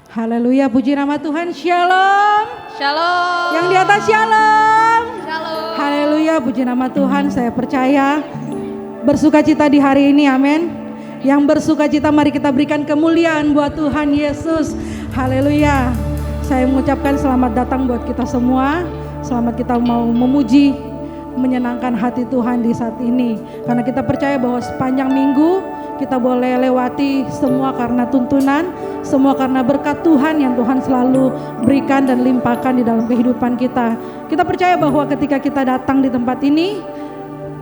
Haleluya, puji nama Tuhan. Shalom. Shalom. Yang di atas shalom. Shalom. Haleluya, puji nama Tuhan. Saya percaya bersukacita di hari ini, amin. Yang bersukacita mari kita berikan kemuliaan buat Tuhan Yesus. Haleluya. Saya mengucapkan selamat datang buat kita semua. Selamat kita mau memuji, menyenangkan hati Tuhan di saat ini. Karena kita percaya bahwa sepanjang minggu kita boleh lewati semua karena tuntunan, semua karena berkat Tuhan yang Tuhan selalu berikan dan limpahkan di dalam kehidupan kita. Kita percaya bahwa ketika kita datang di tempat ini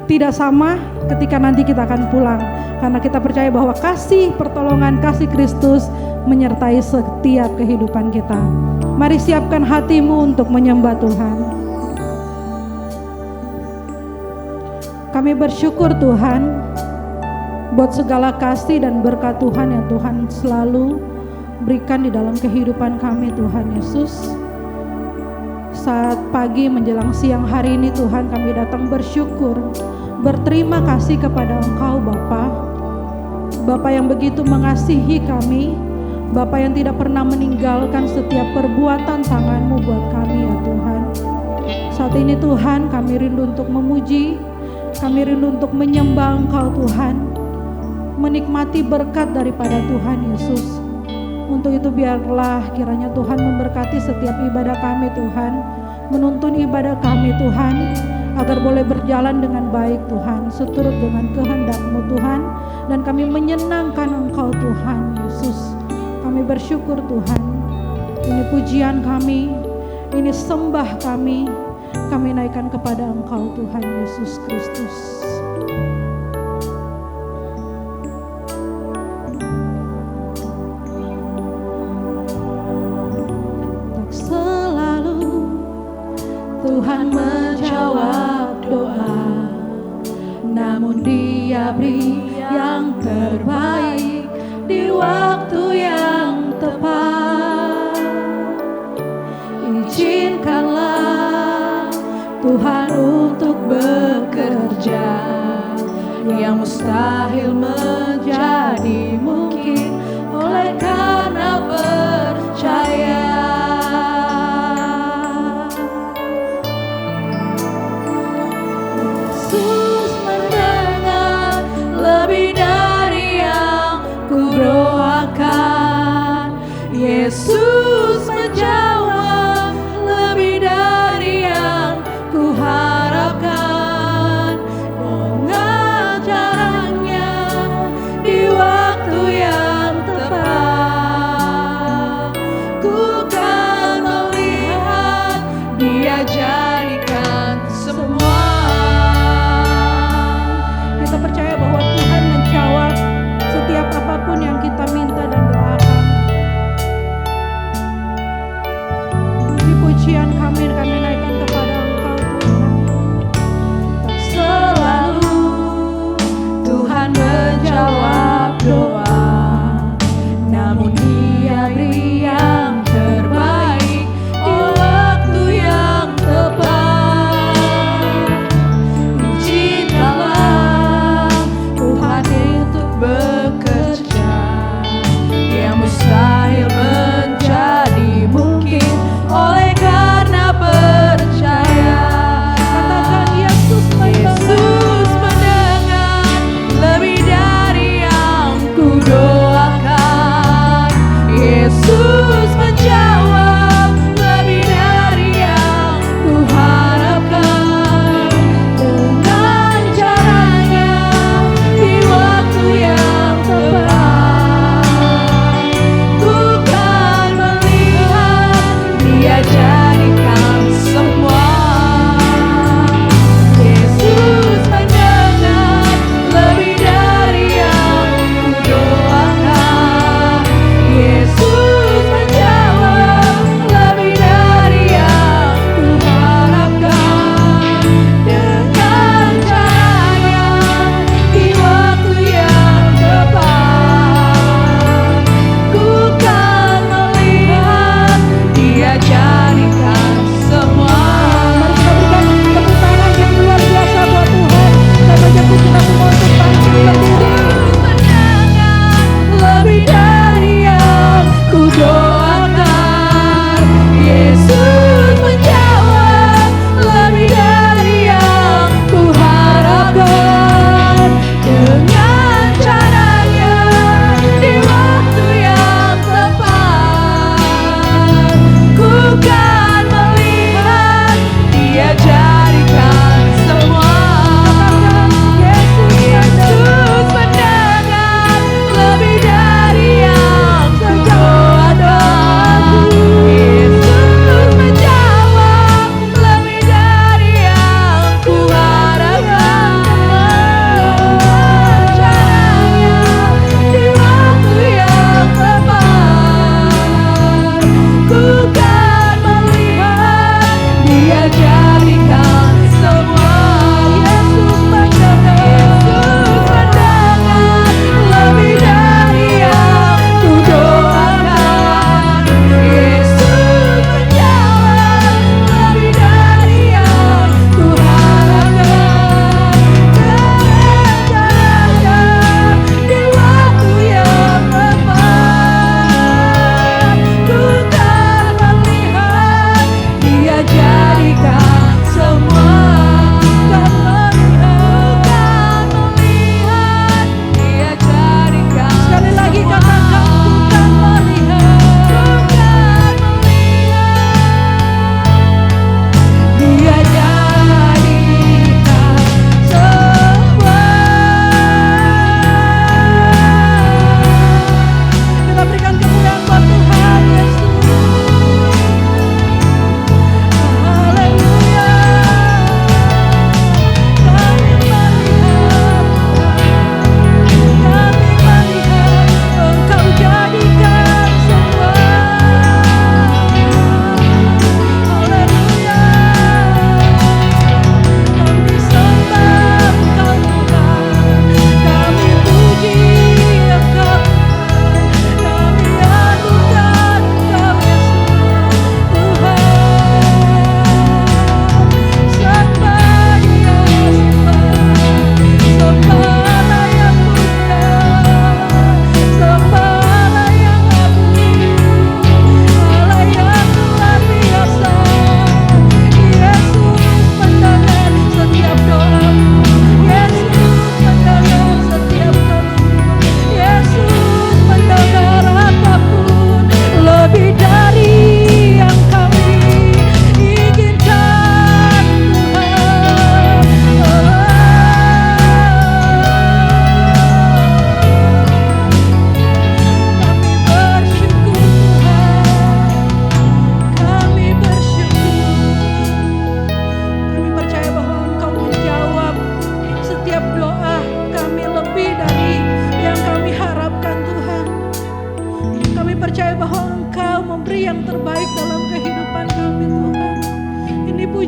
tidak sama ketika nanti kita akan pulang. Karena kita percaya bahwa kasih pertolongan, kasih Kristus menyertai setiap kehidupan kita. Mari siapkan hatimu untuk menyembah Tuhan. Kami bersyukur Tuhan buat segala kasih dan berkat Tuhan yang Tuhan selalu berikan di dalam kehidupan kami Tuhan Yesus. Saat pagi menjelang siang hari ini Tuhan kami datang bersyukur, berterima kasih kepada Engkau Bapa. Bapa yang begitu mengasihi kami, Bapa yang tidak pernah meninggalkan setiap perbuatan tangan-Mu buat kami ya Tuhan. Saat ini Tuhan kami rindu untuk memuji, kami rindu untuk menyembah Engkau Tuhan, menikmati berkat daripada Tuhan Yesus. Untuk itu biarlah kiranya Tuhan memberkati setiap ibadah kami Tuhan, menuntun ibadah kami Tuhan, agar boleh berjalan dengan baik Tuhan, seturut dengan kehendak-Mu Tuhan, dan kami menyenangkan Engkau Tuhan Yesus. Kami bersyukur Tuhan, ini pujian kami, ini sembah kami naikkan kepada Engkau Tuhan Yesus Kristus. Tuhan menjawab doa, namun Dia beri yang terbaik di waktu yang tepat. Izinkanlah Tuhan untuk bekerja, yang mustahil menjadi mungkin oleh karena percaya. Yesus mendengar lebih dari yang ku doakan.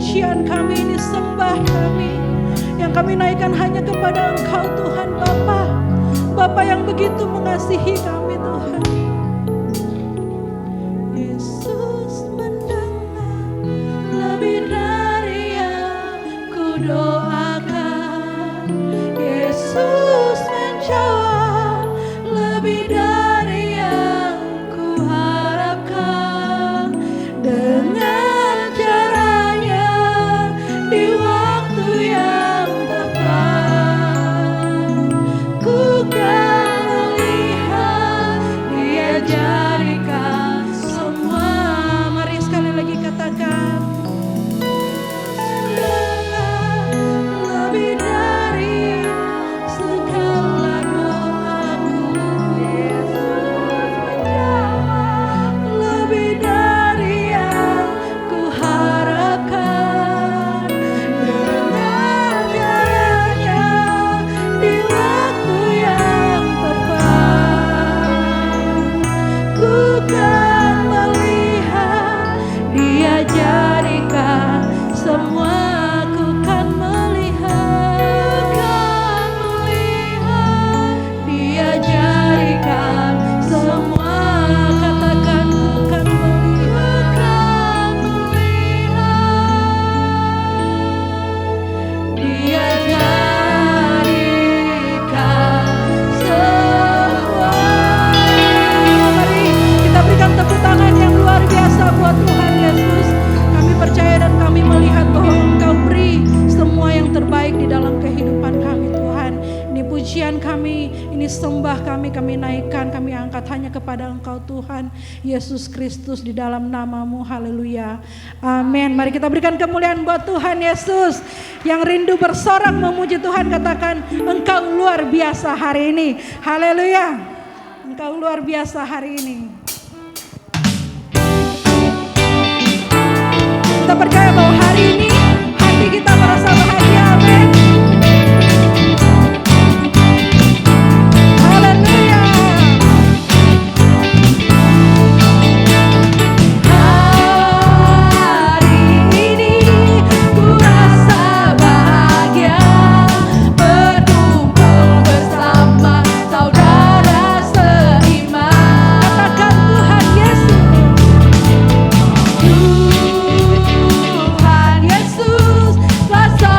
pujian kami, ini sembah kami yang kami naikkan hanya kepada Engkau Tuhan Bapa. Bapa yang begitu mengasihi kami Tuhan. Yesus mendengar lebih dari yang ku doakan. Yesus menjawab lebih dari yang ku harapkan. Dengan caranya di waktu yang tepat, ku kan melihat Dia jadikan semua. Mari sekali lagi katakan, lebih dari segala doaku. Yesus menjawab lebih dari yang ku harapkan. Dengan caranya di waktu yang tepat, ku kan melihat Dia jadikan semua. Ku kan melihat Dia jadikan semua. Katakan, ku kan melihat Dia jadikan semua. Mari kita berikan tepuk tangan yang luar biasa buat Tuhan Yesus. Kami percaya dan kami melihat bahwa Engkau beri semua yang terbaik di dalam kehidupan kami Tuhan. Ini pujian kami, ini sembah kami naikkan, kami angkat hanya kepada Engkau Tuhan Yesus Kristus di dalam nama-Mu. Haleluya. Amin. Mari kita berikan kemuliaan buat Tuhan Yesus. Yang rindu bersorak memuji Tuhan, katakan, Engkau luar biasa hari ini. Haleluya. Engkau luar biasa hari ini. Kita percaya bahwa hari ini hati kita merasa bahagia. Amin. Haleluya. Hari ini ku rasa bahagia, berkumpul bersama saudara seiman. Katakan, Tuhan Yesus. Tuhan Yesus, kuasa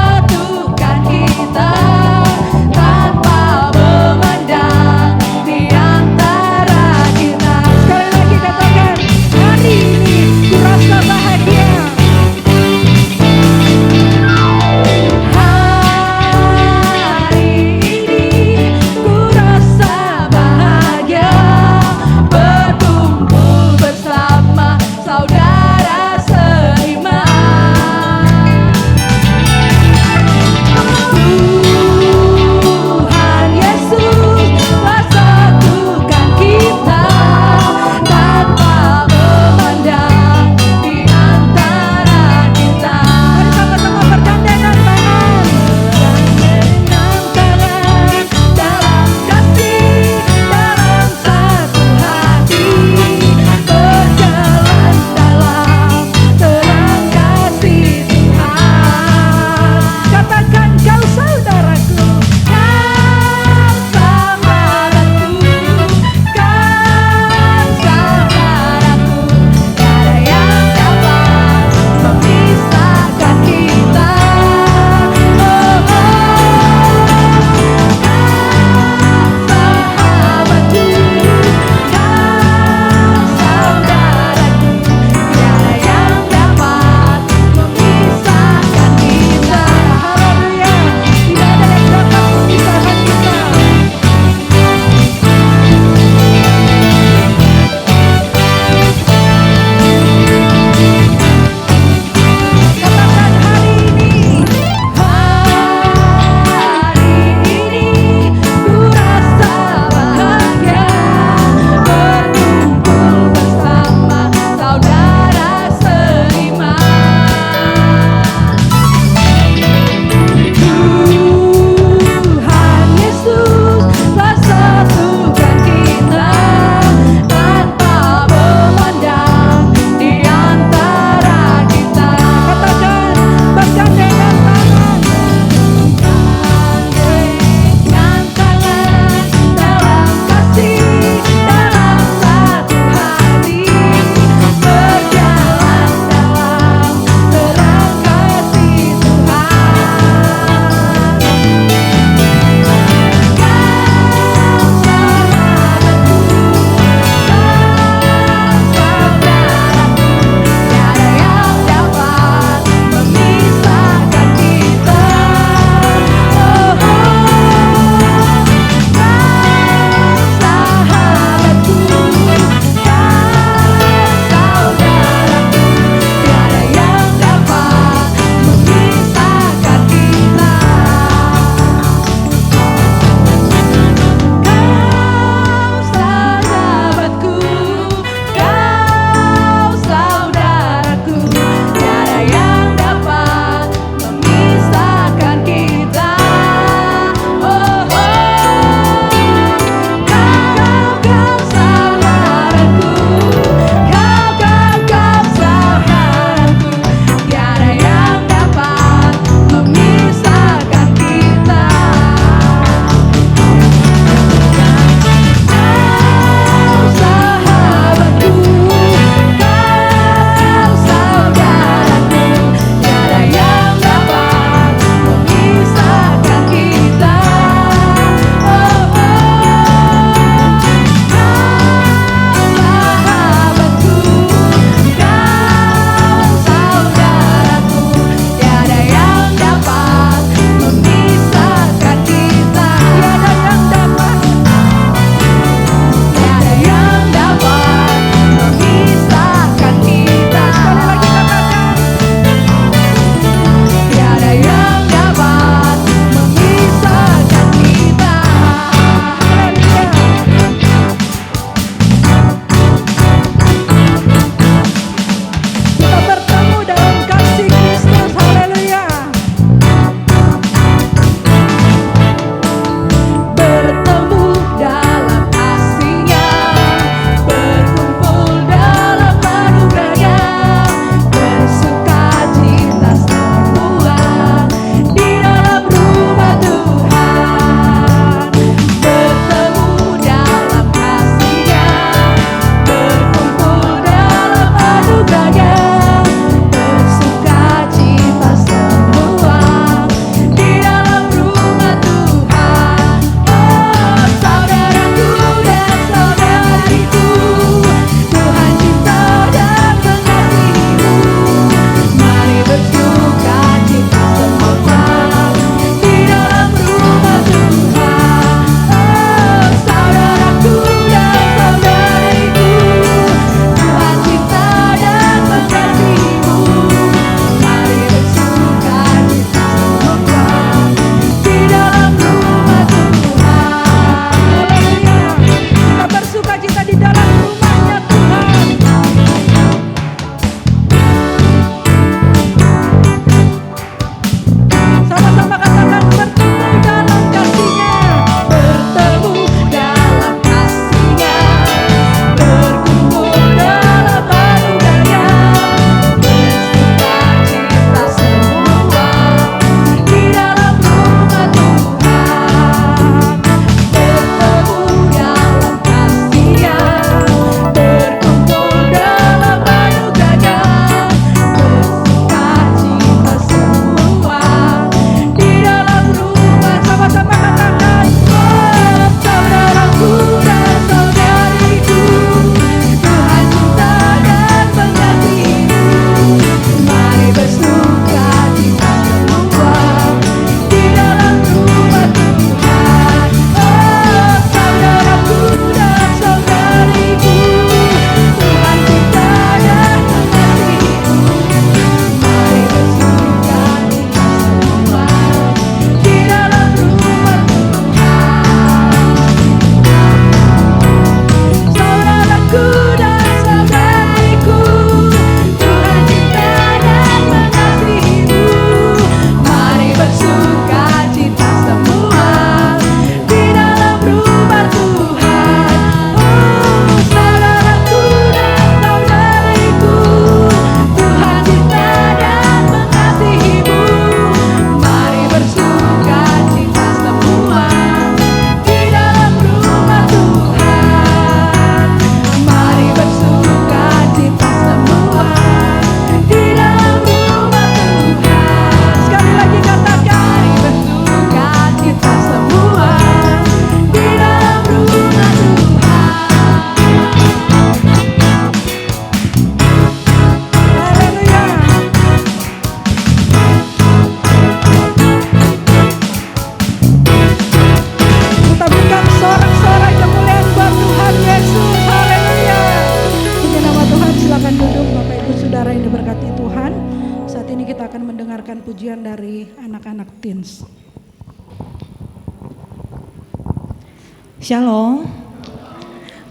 Shalom.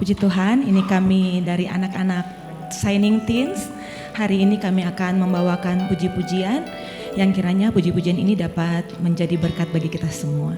Puji Tuhan, ini kami dari anak-anak Shining Teens. Hari ini kami akan membawakan puji-pujian yang kiranya puji-pujian ini dapat menjadi berkat bagi kita semua.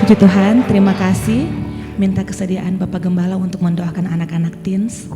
Puji Tuhan, terima kasih. Minta kesediaan Bapak Gembala untuk mendoakan anak-anak teens.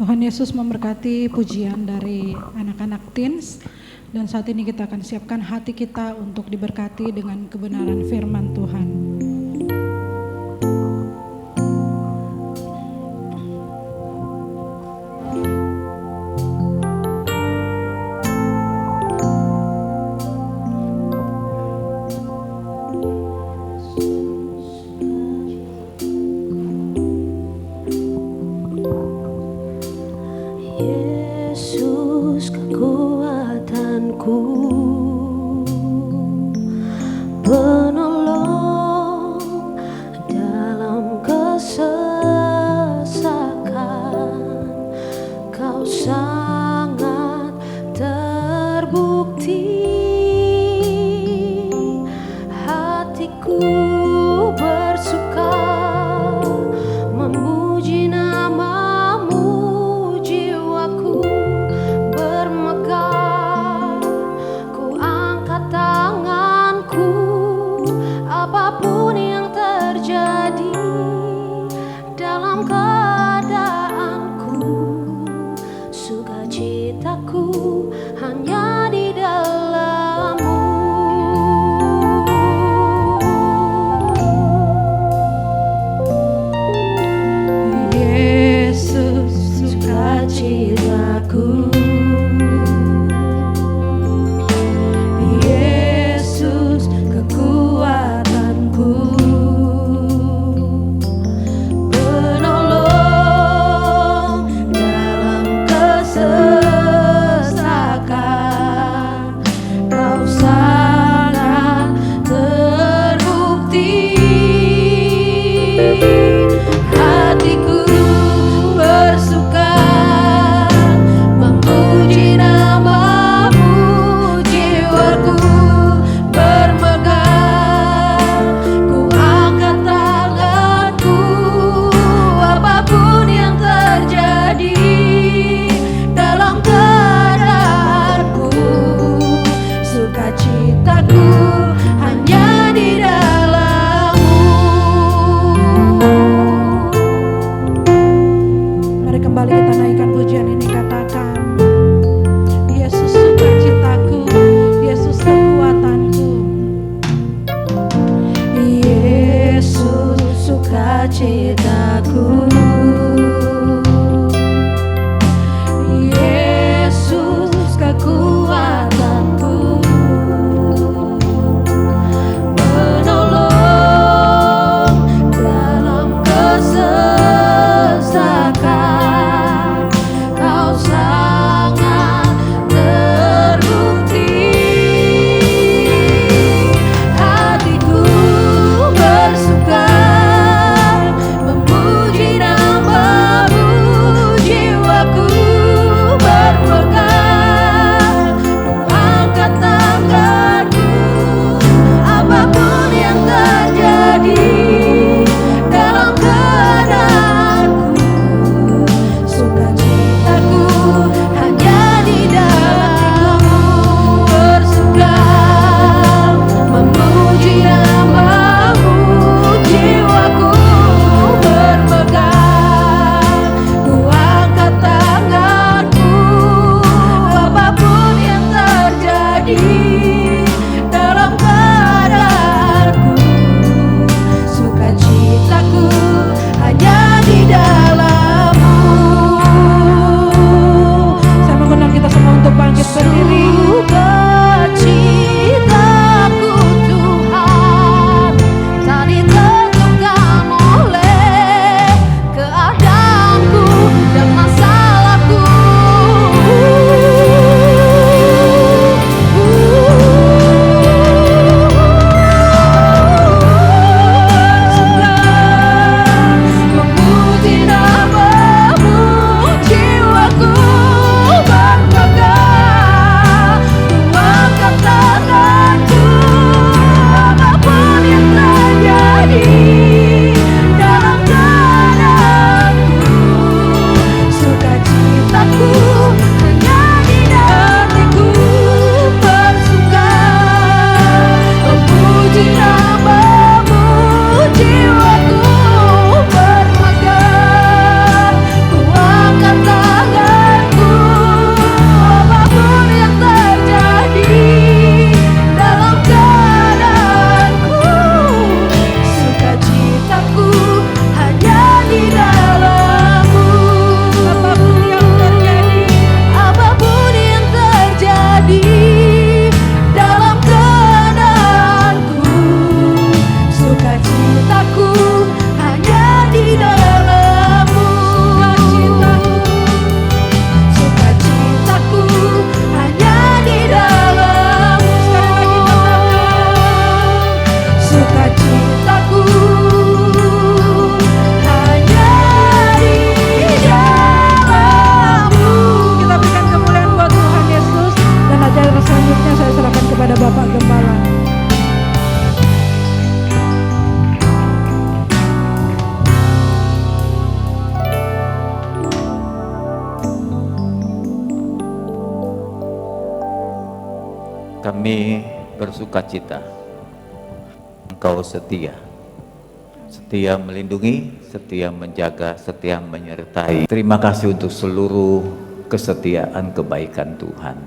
Tuhan Yesus memberkati pujian dari anak-anak teens. Dan saat ini kita akan siapkan hati kita untuk diberkati dengan kebenaran firman Tuhan. Yesus kekuatanku, penolong dalam kesesakan, Kau sangat terbukti. Hatiku bersuka memuji nama-Mu, jiwaku bermegah, ku angkat tanganku apapun yang terjadi dalam keadaanku. Sukacitaku hanya di dalam-Mu. Yesus sukacitaku, Yesus kekuatanku, penolong dalam kesesakan, Kau sangat terbukti. Hatiku bersuka memuji nama-Mu, jiwaku bermegah, ku angkat tanganku apapun yang terjadi dalam keadaanku. Sukacitaku hanya di dalam-Mu. Mari kembali kita naikkan pujian ini, katakan, Yesus sukacitaku, Yesus kekuatanku. Yesus sukacitaku, Yesus kekuatanku, penolong dalam kesesakan, Kau sangat terbukti. Hatiku bersuka memuji Kami bersukacita, Engkau setia, setia melindungi, setia menjaga, setia menyertai. Terima kasih untuk seluruh kesetiaan kebaikan Tuhan.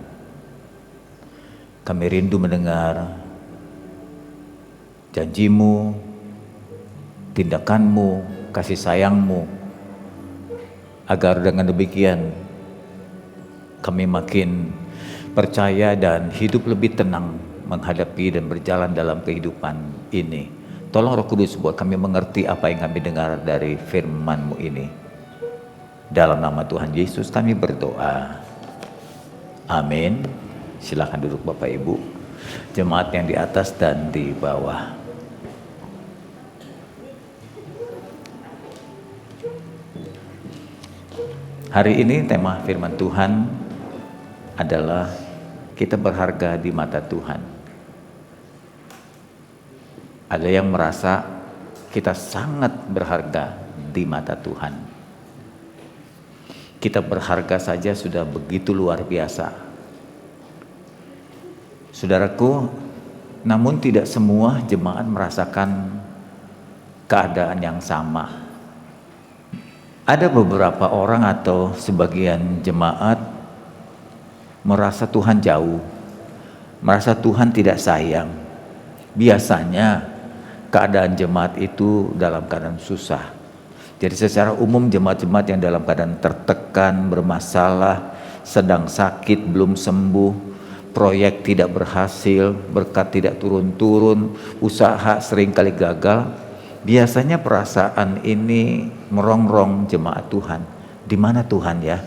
Kami rindu mendengar janji-Mu, tindakan-Mu, kasih sayang-Mu, agar dengan demikian kami makin percaya dan hidup lebih tenang menghadapi dan berjalan dalam kehidupan ini. Tolong Roh Kudus buat kami mengerti apa yang kami dengar dari firman-Mu ini. Dalam nama Tuhan Yesus kami berdoa. Amin. Silakan duduk Bapak Ibu, jemaat yang di atas dan di bawah. Hari ini tema firman Tuhan adalah kita berharga di mata Tuhan. Ada yang merasa kita sangat berharga di mata Tuhan. Kita berharga saja sudah begitu luar biasa. Saudaraku, namun tidak semua jemaat merasakan keadaan yang sama. Ada beberapa orang atau sebagian jemaat merasa Tuhan jauh, merasa Tuhan tidak sayang. Biasanya keadaan jemaat itu dalam keadaan susah. Jadi secara umum jemaat-jemaat yang dalam keadaan tertekan, bermasalah, sedang sakit, belum sembuh, proyek tidak berhasil, berkat tidak turun-turun, usaha seringkali gagal, biasanya perasaan ini merongrong jemaat Tuhan. Di mana Tuhan ya?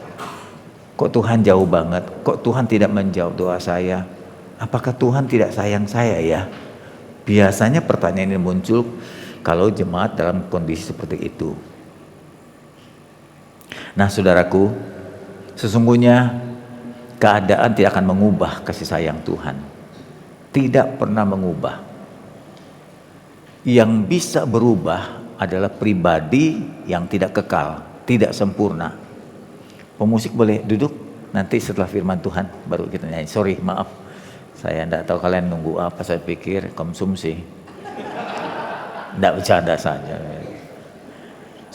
Kok Tuhan jauh banget? Kok Tuhan tidak menjawab doa saya? Apakah Tuhan tidak sayang saya ya? Biasanya pertanyaan ini muncul kalau jemaat dalam kondisi seperti itu. Nah saudaraku, sesungguhnya keadaan tidak akan mengubah kasih sayang Tuhan. Tidak pernah mengubah. Yang bisa berubah adalah pribadi yang tidak kekal, tidak sempurna. Pemusik boleh duduk, nanti setelah firman Tuhan baru kita nyanyi. Sorry, maaf, saya tidak tahu kalian nunggu apa, saya pikir konsumsi. Tidak bercanda saja.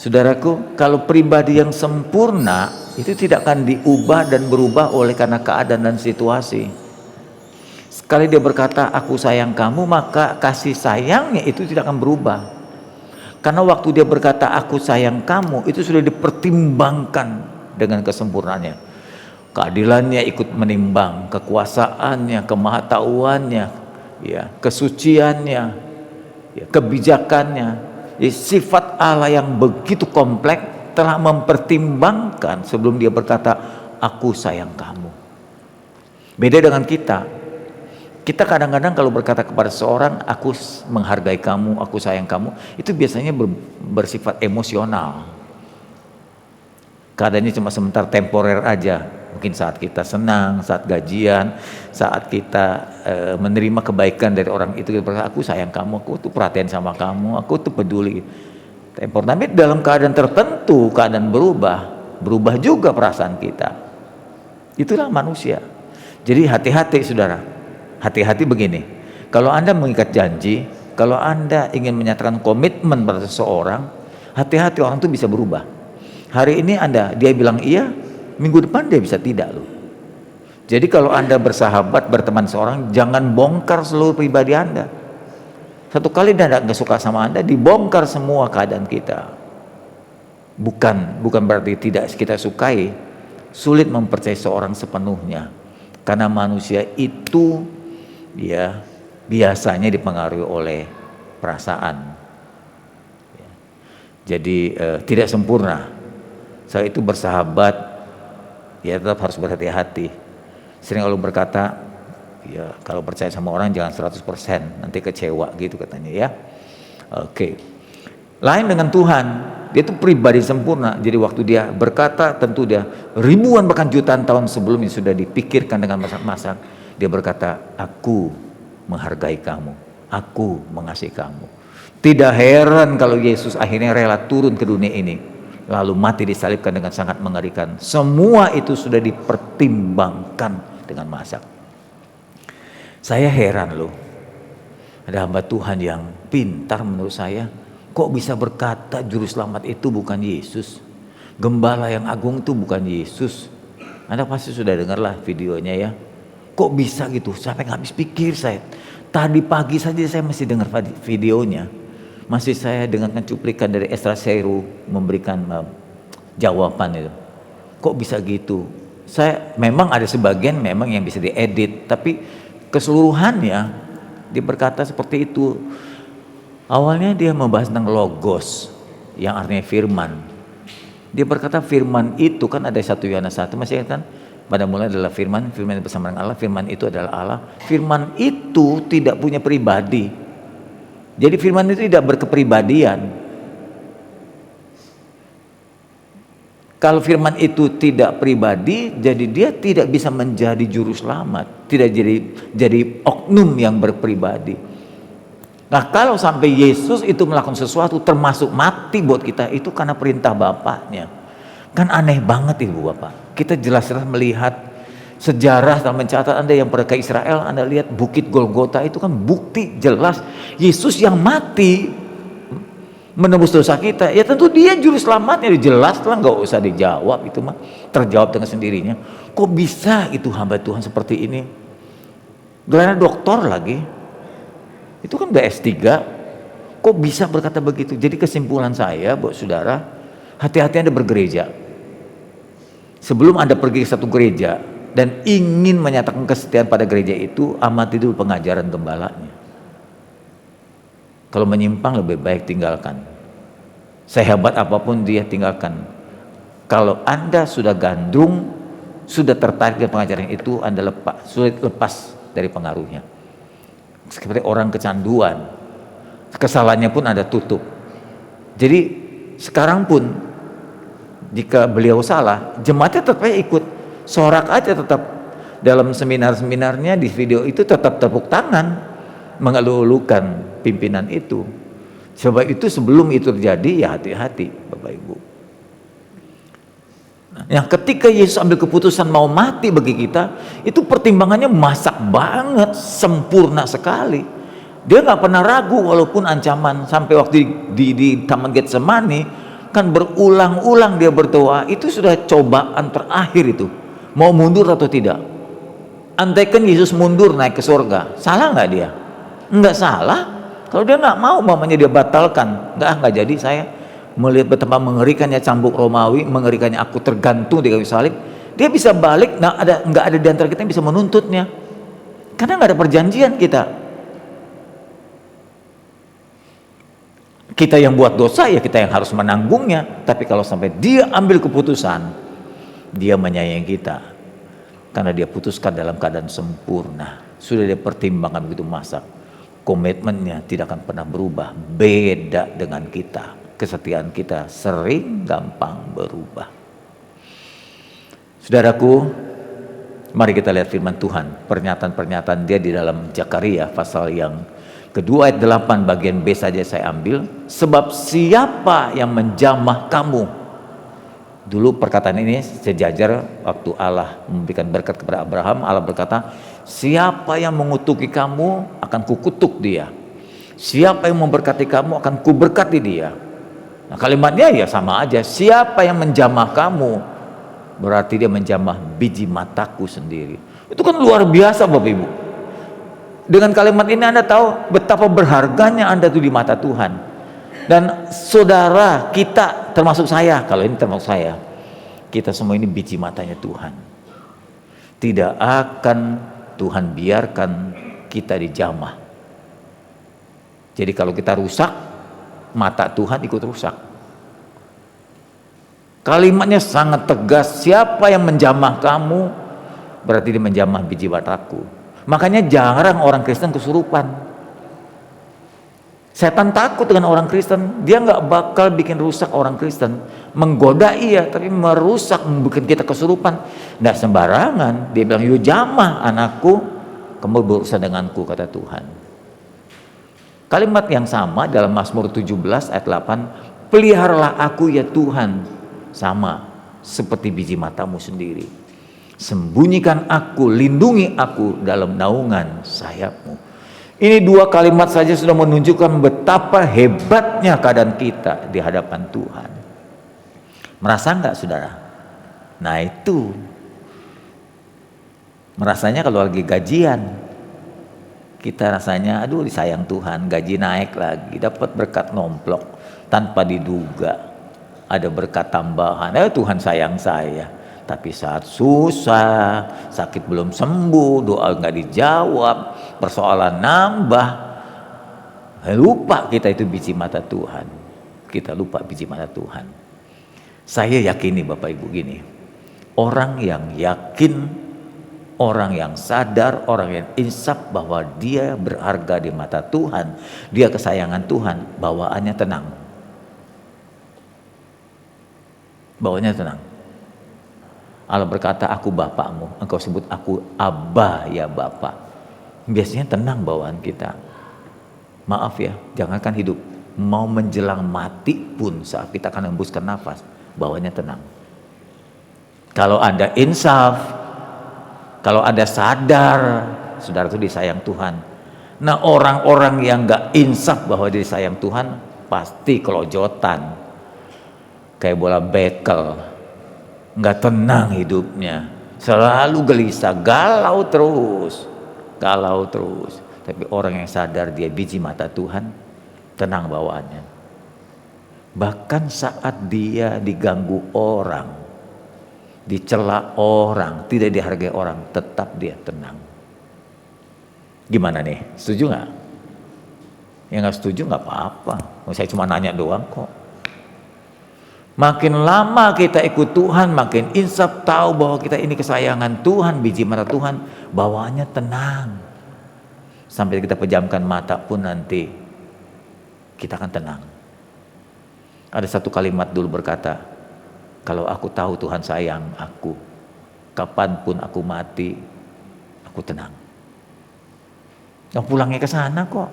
Saudaraku, kalau pribadi yang sempurna itu tidak akan diubah dan berubah oleh karena keadaan dan situasi. Sekali dia berkata, aku sayang kamu, maka kasih sayangnya itu tidak akan berubah. Karena waktu dia berkata, aku sayang kamu, itu sudah dipertimbangkan dengan kesempurnaannya. Keadilannya ikut menimbang, kekuasaannya, kemahatauannya, ya, kesuciannya, ya, kebijakannya. Ya, sifat Allah yang begitu kompleks telah mempertimbangkan sebelum dia berkata, aku sayang kamu. Beda dengan kita. Kita kadang-kadang kalau berkata kepada seorang, aku menghargai kamu, aku sayang kamu, itu biasanya bersifat emosional. Keadaannya cuma sebentar, temporer aja. Mungkin saat kita senang, saat gajian, saat kita menerima kebaikan dari orang itu, aku sayang kamu, aku tuh perhatian sama kamu, aku tuh peduli. Temporer. Tapi dalam keadaan tertentu, keadaan berubah juga perasaan kita. Itulah manusia. Jadi hati-hati saudara, hati-hati begini. Kalau Anda mengikat janji, kalau Anda ingin menyatakan komitmen pada seseorang, hati-hati, orang itu bisa berubah. Hari ini dia bilang iya, minggu depan dia bisa tidak loh. Jadi kalau Anda bersahabat, berteman seorang, jangan bongkar seluruh pribadi Anda. Satu kali dia nggak suka sama Anda, dibongkar semua keadaan kita. Bukan berarti tidak kita sukai, sulit mempercayai seorang sepenuhnya. Karena manusia itu ya biasanya dipengaruhi oleh perasaan. Jadi tidak sempurna. Saya itu bersahabat, ya tetap harus berhati-hati. Sering kalau berkata, ya kalau percaya sama orang jangan 100%, nanti kecewa gitu katanya ya. Oke. Lain dengan Tuhan, dia itu pribadi sempurna. Jadi waktu dia berkata, tentu dia ribuan bahkan jutaan tahun sebelumnya sudah dipikirkan dengan masak-masak. Dia berkata, aku menghargai kamu, aku mengasihi kamu. Tidak heran kalau Yesus akhirnya rela turun ke dunia ini, lalu mati disalibkan dengan sangat mengerikan. Semua itu sudah dipertimbangkan dengan masak. Saya heran loh, ada hamba Tuhan yang pintar menurut saya, kok bisa berkata juru selamat itu bukan Yesus, gembala yang agung itu bukan Yesus. Anda pasti sudah dengarlah videonya ya. Kok bisa gitu? Sampai nggak habis pikir saya. Tadi pagi saja saya masih dengar videonya, masih saya dengarkan cuplikan dari Esra Seru memberikan jawaban itu. Kok bisa gitu? Saya memang ada sebagian memang yang bisa diedit, tapi keseluruhannya dia berkata seperti itu. Awalnya dia membahas tentang logos yang artinya firman. Dia berkata firman itu kan ada 1 Yohanes 1 masih kan, pada mulanya adalah firman, firman bersama dengan Allah, firman itu adalah Allah. Firman itu tidak punya pribadi. Jadi firman itu tidak berkepribadian. Kalau firman itu tidak pribadi, jadi dia tidak bisa menjadi juru selamat, tidak jadi oknum yang berpribadi. Nah, kalau sampai Yesus itu melakukan sesuatu termasuk mati buat kita, itu karena perintah Bapaknya. Kan aneh banget Ibu Bapak. Kita jelas-jelas melihat sejarah dalam mencatat, Anda yang pernah ke Israel, Anda lihat Bukit Golgota itu kan bukti jelas Yesus yang mati menebus dosa kita. Ya tentu dia juru selamatnya, jelas lah, nggak usah dijawab, itu mah terjawab dengan sendirinya. Kok bisa itu hamba Tuhan seperti ini? Gelarnya doktor lagi, itu kan udah S3, kok bisa berkata begitu? Jadi kesimpulan saya buat saudara, hati-hati Anda bergereja. Sebelum Anda pergi ke satu gereja dan ingin menyatakan kesetiaan pada gereja itu, amati dulu pengajaran gembalanya. Kalau menyimpang lebih baik tinggalkan. Sehebat apapun dia tinggalkan. Kalau Anda sudah gandrung, sudah tertarik dengan pengajaran itu, Anda sulit lepas dari pengaruhnya. Seperti orang kecanduan, kesalahannya pun Anda tutup. Jadi sekarang pun jika beliau salah, jemaatnya tetap ikut, sorak aja tetap. Dalam seminar-seminarnya di video itu tetap tepuk tangan, mengeluh-elukan pimpinan itu. Sebab itu sebelum itu terjadi, ya hati-hati Bapak Ibu. Yang ketika Yesus ambil keputusan mau mati bagi kita, itu pertimbangannya masak banget, sempurna sekali. Dia nggak pernah ragu walaupun ancaman. Sampai waktu di Taman Getsemani kan berulang-ulang dia berdoa, itu sudah cobaan terakhir itu, mau mundur atau tidak. Andaikan Yesus mundur naik ke surga, salah nggak dia? Nggak salah. Kalau dia nggak mau, mamanya dia batalkan, nggak jadi saya melihat betapa mengerikannya cambuk Romawi, mengerikannya aku tergantung di kayu salib. Dia bisa balik, nggak ada di antara kita yang bisa menuntutnya, karena nggak ada perjanjian kita. Kita yang buat dosa ya kita yang harus menanggungnya. Tapi kalau sampai dia ambil keputusan, dia menyayangi kita, karena dia putuskan dalam keadaan sempurna. Sudah dia pertimbangkan begitu masak. Komitmennya tidak akan pernah berubah. Beda dengan kita. Kesetiaan kita sering gampang berubah. Saudaraku, mari kita lihat firman Tuhan. Pernyataan-pernyataan dia di dalam Zakaria pasal yang kedua ayat 8 bagian B saja saya ambil. Sebab siapa yang menjamah kamu. Dulu perkataan ini sejajar waktu Allah memberikan berkat kepada Abraham. Allah berkata, siapa yang mengutuki kamu akan kukutuk dia. Siapa yang memberkati kamu akan kuberkati dia. Nah, kalimatnya ya sama aja. Siapa yang menjamah kamu, berarti dia menjamah biji mataku sendiri. Itu kan luar biasa Bapak Ibu. Dengan kalimat ini Anda tahu betapa berharganya Anda itu di mata Tuhan. Dan saudara kita, termasuk saya, kalau ini termasuk saya, kita semua ini biji matanya Tuhan. Tidak akan Tuhan biarkan kita dijamah. Jadi kalau kita rusak, mata Tuhan ikut rusak. Kalimatnya sangat tegas, siapa yang menjamah kamu, berarti dia menjamah biji mataku. Makanya jarang orang Kristen kesurupan. Setan takut dengan orang Kristen, dia nggak bakal bikin rusak orang Kristen. Menggoda iya, tapi merusak, membuat kita kesurupan. Nggak sembarangan, dia bilang, yuk jamah anakku, kamu berurusan denganku, kata Tuhan. Kalimat yang sama dalam Mazmur 17 ayat 8, peliharalah aku ya Tuhan, sama seperti biji matamu sendiri. Sembunyikan aku, lindungi aku dalam naungan sayapmu. Ini 2 kalimat saja sudah menunjukkan betapa hebatnya keadaan kita di hadapan Tuhan. Merasa enggak saudara? Nah itu, merasanya kalau lagi gajian, kita rasanya aduh disayang Tuhan, gaji naik lagi, dapat berkat nomplok tanpa diduga. Ada berkat tambahan, Tuhan sayang saya. Tapi saat susah, sakit belum sembuh, doa nggak dijawab, persoalan nambah, lupa kita itu biji mata Tuhan. Kita lupa biji mata Tuhan. Saya yakini Bapak Ibu gini, orang yang yakin, orang yang sadar, orang yang insaf bahwa dia berharga di mata Tuhan, dia kesayangan Tuhan, bawaannya tenang. Bawaannya tenang. Allah berkata, aku bapakmu, engkau sebut aku Abba ya Bapa. Biasanya tenang bawaan kita. Maaf ya, jangankan hidup, mau menjelang mati pun saat kita akan hembuskan nafas, bawaannya tenang. Kalau Anda insaf, kalau Anda sadar, saudara itu disayang Tuhan. Nah orang-orang yang gak insaf bahwa dia disayang Tuhan, pasti kelojotan, kayak bola bekel. Nggak tenang hidupnya, selalu gelisah, galau terus. Tapi orang yang sadar dia biji mata Tuhan, tenang bawaannya. Bahkan saat dia diganggu orang, dicela orang, tidak dihargai orang, tetap dia tenang. Gimana nih? Setuju nggak? Yang nggak setuju nggak apa-apa. Saya cuma nanya doang kok. Makin lama kita ikut Tuhan, makin insaf tahu bahwa kita ini kesayangan Tuhan, biji mata Tuhan, bawaannya tenang. Sampai kita pejamkan mata pun nanti kita akan tenang. Ada satu kalimat dulu berkata, kalau aku tahu Tuhan sayang aku, kapanpun aku mati, aku tenang. Nah, pulangnya ke sana kok,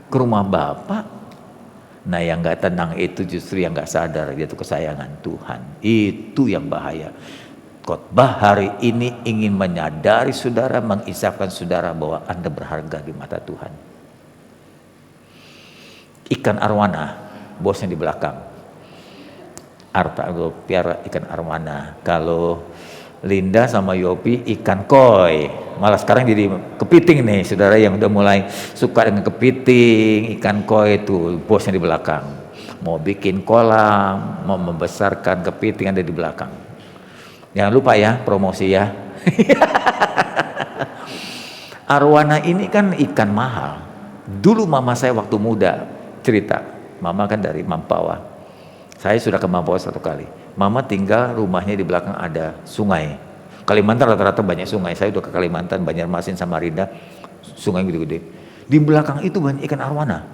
ke rumah Bapak. Nah yang gak tenang itu justru yang gak sadar dia itu kesayangan Tuhan. Itu yang bahaya. Khotbah hari ini ingin menyadari saudara, mengisahkan saudara bahwa Anda berharga di mata Tuhan. Ikan arwana, bosnya di belakang. Arta piara ikan arwana. Kalau Linda sama Yopi ikan koi. Malah sekarang jadi kepiting nih saudara, yang udah mulai suka dengan kepiting, ikan koi itu bosnya di belakang. Mau bikin kolam, mau membesarkan kepiting ada di belakang. Jangan lupa ya promosi ya. Arwana ini kan ikan mahal. Dulu mama saya waktu muda cerita, mama kan dari Mampawa. Saya sudah ke Mampawa 1 kali. Mama tinggal rumahnya di belakang ada sungai. Kalimantan rata-rata banyak sungai. Saya udah ke Kalimantan, Banjarmasin, Samarinda, sungai gede-gede. Di belakang itu banyak ikan arwana.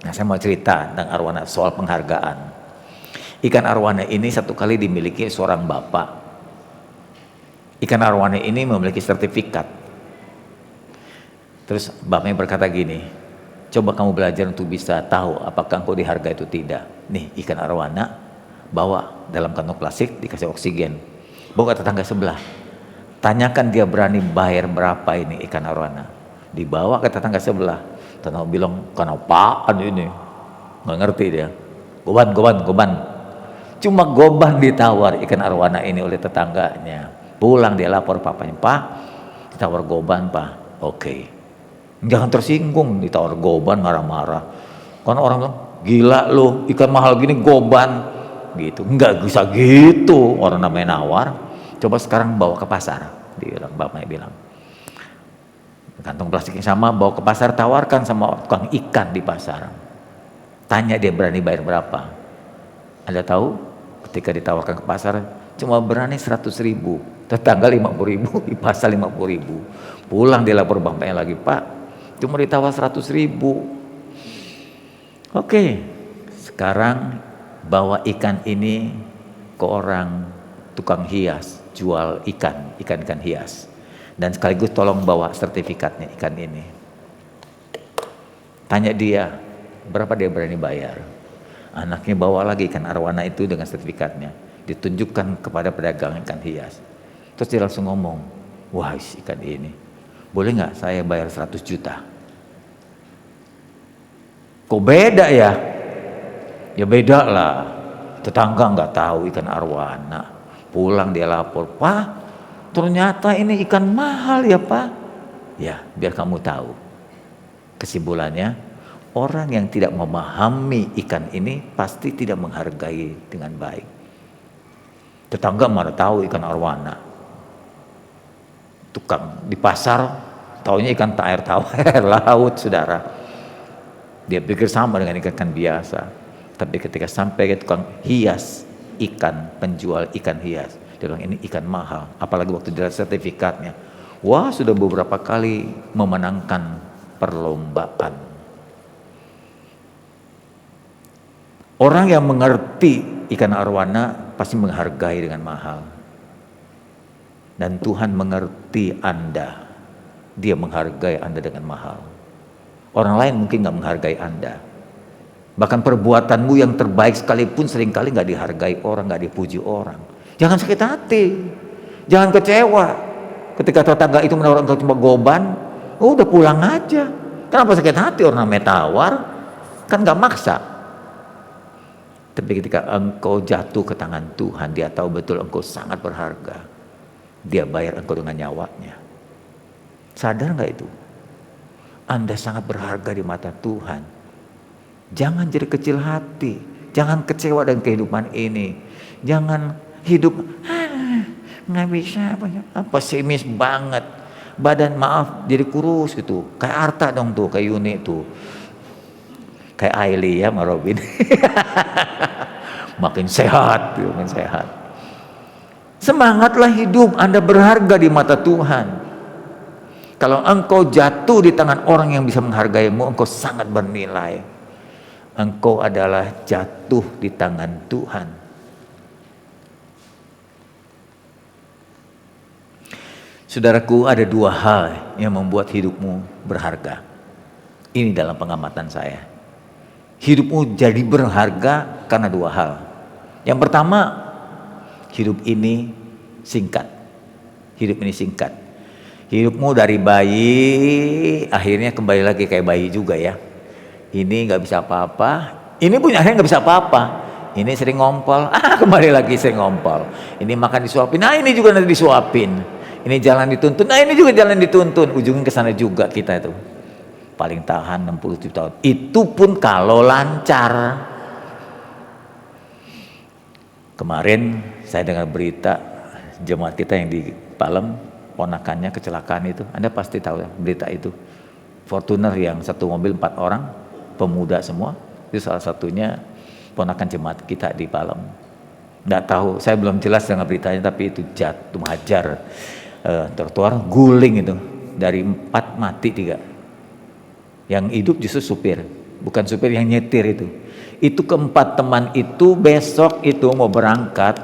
Nah saya mau cerita tentang arwana, soal penghargaan. Ikan arwana ini 1 kali dimiliki seorang bapak. Ikan arwana ini memiliki sertifikat. Terus bapaknya berkata gini, coba kamu belajar untuk bisa tahu apakah engkau dihargai itu tidak. Nih ikan arwana, bawa dalam kantong plastik, dikasih oksigen, bawa ke tetangga sebelah, tanyakan dia berani bayar berapa ini ikan arwana. Dibawa ke tetangga sebelah, tetangga bilang kenapaan ini, nggak ngerti dia. Goban, cuma goban ditawar ikan arwana ini oleh tetangganya. Pulang dia lapor papanya, Pak ditawar goban Pak. Oke, jangan tersinggung, ditawar goban marah-marah. Karena orang bilang gila lo, ikan mahal gini goban gitu. Enggak bisa gitu, orang namanya nawar. Coba sekarang bawa ke pasar, bapaknya bilang. Kantong plastik yang sama bawa ke pasar, tawarkan sama tukang ikan di pasar. Tanya dia berani bayar berapa. Anda tahu ketika ditawarkan ke pasar cuma berani 100.000, tetangga 50.000, di pasar 50.000. Pulang dia lapor bapaknya lagi, Pak cuma ditawar 100.000. Oke, sekarang bawa ikan ini ke orang tukang hias, jual ikan hias, dan sekaligus tolong bawa sertifikatnya ikan ini. Tanya dia berapa dia berani bayar. Anaknya bawa lagi ikan arwana itu dengan sertifikatnya, ditunjukkan kepada pedagang ikan hias. Terus dia langsung ngomong, wah ikan ini, boleh nggak saya bayar 100 juta? Kok beda ya? Ya beda lah. Tetangga nggak tahu ikan arwana. Pulang dia lapor, Pak, ternyata ini ikan mahal ya Pak. Ya, biar kamu tahu. Kesimpulannya, orang yang tidak memahami ikan ini pasti tidak menghargai dengan baik. Tetangga mana tahu ikan arwana. Tukang di pasar taunya ikan air tawar, air laut, saudara. Dia pikir sama dengan ikan biasa. Tapi ketika sampai ke tukang hias ikan, penjual ikan hias, dia bilang ini ikan mahal. Apalagi waktu dilihat sertifikatnya, wah sudah beberapa kali memenangkan perlombaan. Orang yang mengerti ikan arwana pasti menghargai dengan mahal. Dan Tuhan mengerti Anda, Dia menghargai Anda dengan mahal. Orang lain mungkin gak menghargai Anda. Bahkan perbuatanmu yang terbaik sekalipun seringkali gak dihargai orang, gak dipuji orang. Jangan sakit hati, jangan kecewa. Ketika tetangga itu menawarkan engkau cuma goban, udah pulang aja. Kenapa sakit hati? Orang namanya tawar, kan gak maksa. Tapi ketika engkau jatuh ke tangan Tuhan, Dia tahu betul engkau sangat berharga. Dia bayar engkau dengan nyawanya. Sadar gak itu? Anda sangat berharga di mata Tuhan. Jangan jadi kecil hati. Jangan kecewa dengan kehidupan ini. Jangan hidup gak bisa pesimis banget. Badan maaf jadi kurus gitu. Kayak Arta dong tuh, kayak Yuni tuh. Kayak Aili ya sama Robin. Makin sehat, makin sehat. Semangatlah hidup, Anda berharga di mata Tuhan. Kalau engkau jatuh di tangan orang yang bisa menghargaimu, engkau sangat bernilai. Engkau adalah jatuh di tangan Tuhan. Saudaraku, ada dua hal yang membuat hidupmu berharga. Ini dalam pengamatan saya. Hidupmu jadi berharga karena dua hal. Yang pertama, hidup ini singkat. Hidup ini singkat. Hidupmu dari bayi akhirnya kembali lagi kayak bayi juga ya. Ini gak bisa apa-apa. Ini punya akhirnya gak bisa apa-apa. Ini sering ngompol, kembali lagi sering ngompol. Ini makan disuapin, ini juga nanti disuapin. Ini jalan dituntun, ini juga jalan dituntun. Ujungnya kesana juga kita itu. Paling tahan 60 tahun. Itu pun kalau lancar. Kemarin saya dengar berita jemaat kita yang di Palem, ponakannya kecelakaan itu. Anda pasti tahu ya berita itu. Fortuner yang satu mobil 4 orang, pemuda semua. Itu salah satunya ponakan jemaat kita di Palem. Nggak tahu, saya belum jelas dengan beritanya, tapi itu jatuh hajar trotoar, guling itu. Dari 4 mati 3. Yang hidup justru supir, bukan supir yang nyetir itu. Itu keempat teman itu besok itu mau berangkat,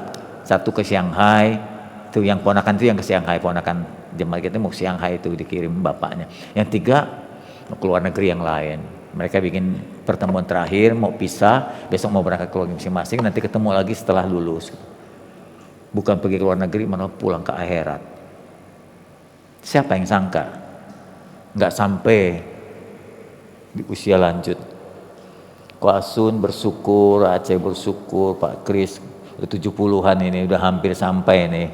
satu ke Shanghai, itu yang ponakan itu yang ke Shanghai, ponakan jemaat kita mau Shanghai itu dikirim bapaknya. Yang 3 mau keluar negeri yang lain. Mereka bikin pertemuan terakhir, mau pisah, besok mau berangkat keluar masing-masing, nanti ketemu lagi setelah lulus. Bukan pergi ke luar negeri, malah pulang ke akhirat. Siapa yang sangka? Nggak sampai di usia lanjut. Ko Asun bersyukur, Aceh bersyukur, Pak Kris 70-an ini udah hampir sampai nih.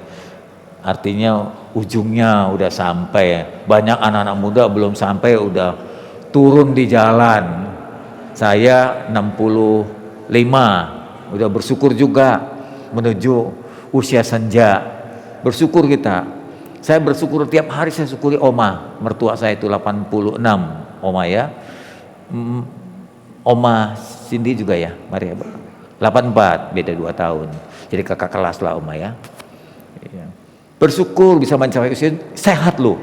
Artinya ujungnya udah sampai. Banyak anak-anak muda belum sampai udah turun di jalan. Saya 65, udah bersyukur juga menuju usia senja. Bersyukur kita. Saya bersyukur tiap hari, saya syukuri Oma, mertua saya itu 86, Oma ya. Oma Cindy juga ya, Maria 84, beda 2 tahun. Jadi kakak kelas lah Oma ya. Bersyukur bisa mencapai usia sehat loh.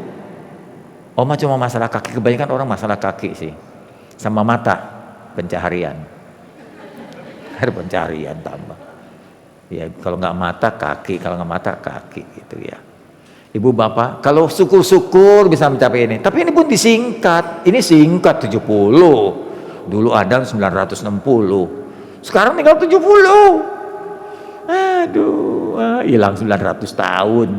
Oma cuma masalah kaki, kebanyakan orang masalah kaki sih. Sama mata, pencaharian. Ada pencaharian tambah. Ya kalau nggak mata kaki, kalau nggak mata kaki gitu ya. Ibu bapak, kalau syukur-syukur bisa mencapai ini. Tapi ini pun disingkat. Ini singkat 70. Dulu Adam 960. Sekarang tinggal 70. Aduh, hilang 900 tahun.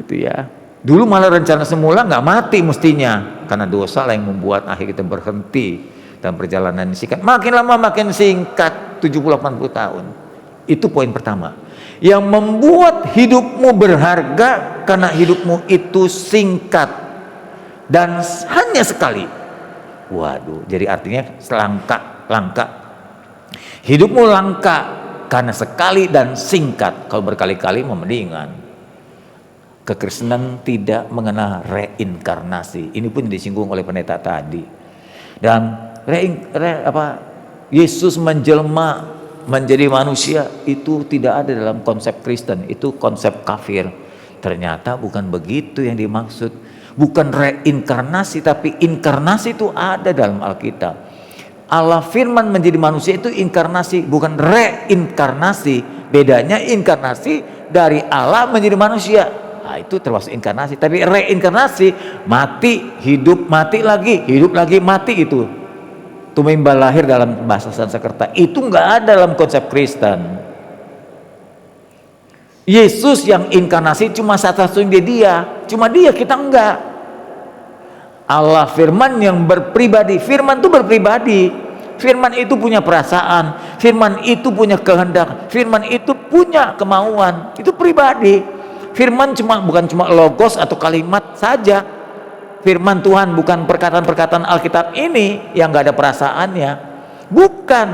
Itu ya. Dulu malah rencana semula nggak mati mestinya, karena dosa lah yang membuat akhir kita berhenti dalam perjalanan yang singkat. Makin lama makin singkat, 70-80 tahun. Itu poin pertama. Yang membuat hidupmu berharga karena hidupmu itu singkat dan hanya sekali. Waduh, jadi artinya langka. Hidupmu langka karena sekali dan singkat. Kalau berkali-kali mendingan. Kekristenan tidak mengenal reinkarnasi. Ini pun disinggung oleh pendeta tadi. Dan Yesus menjelma menjadi manusia itu tidak ada dalam konsep Kristen, itu konsep kafir. Ternyata bukan begitu yang dimaksud. Bukan reinkarnasi, tapi inkarnasi itu ada dalam Alkitab. Allah firman menjadi manusia itu inkarnasi, bukan reinkarnasi. Bedanya inkarnasi dari Allah menjadi manusia. Nah, itu termasuk inkarnasi. Tapi reinkarnasi, mati, hidup, mati lagi, hidup lagi, mati itu. Tumimbal lahir dalam bahasa Sanskerta. Itu nggak ada dalam konsep Kristen. Yesus yang inkarnasi cuma satu-satunya dia. Cuma dia, kita enggak. Allah firman yang berpribadi. Firman itu berpribadi. Firman itu punya perasaan. Firman itu punya kehendak. Firman itu punya kemauan. Itu pribadi. Firman bukan cuma logos atau kalimat saja. Firman Tuhan bukan perkataan-perkataan Alkitab ini yang gak ada perasaannya. Bukan.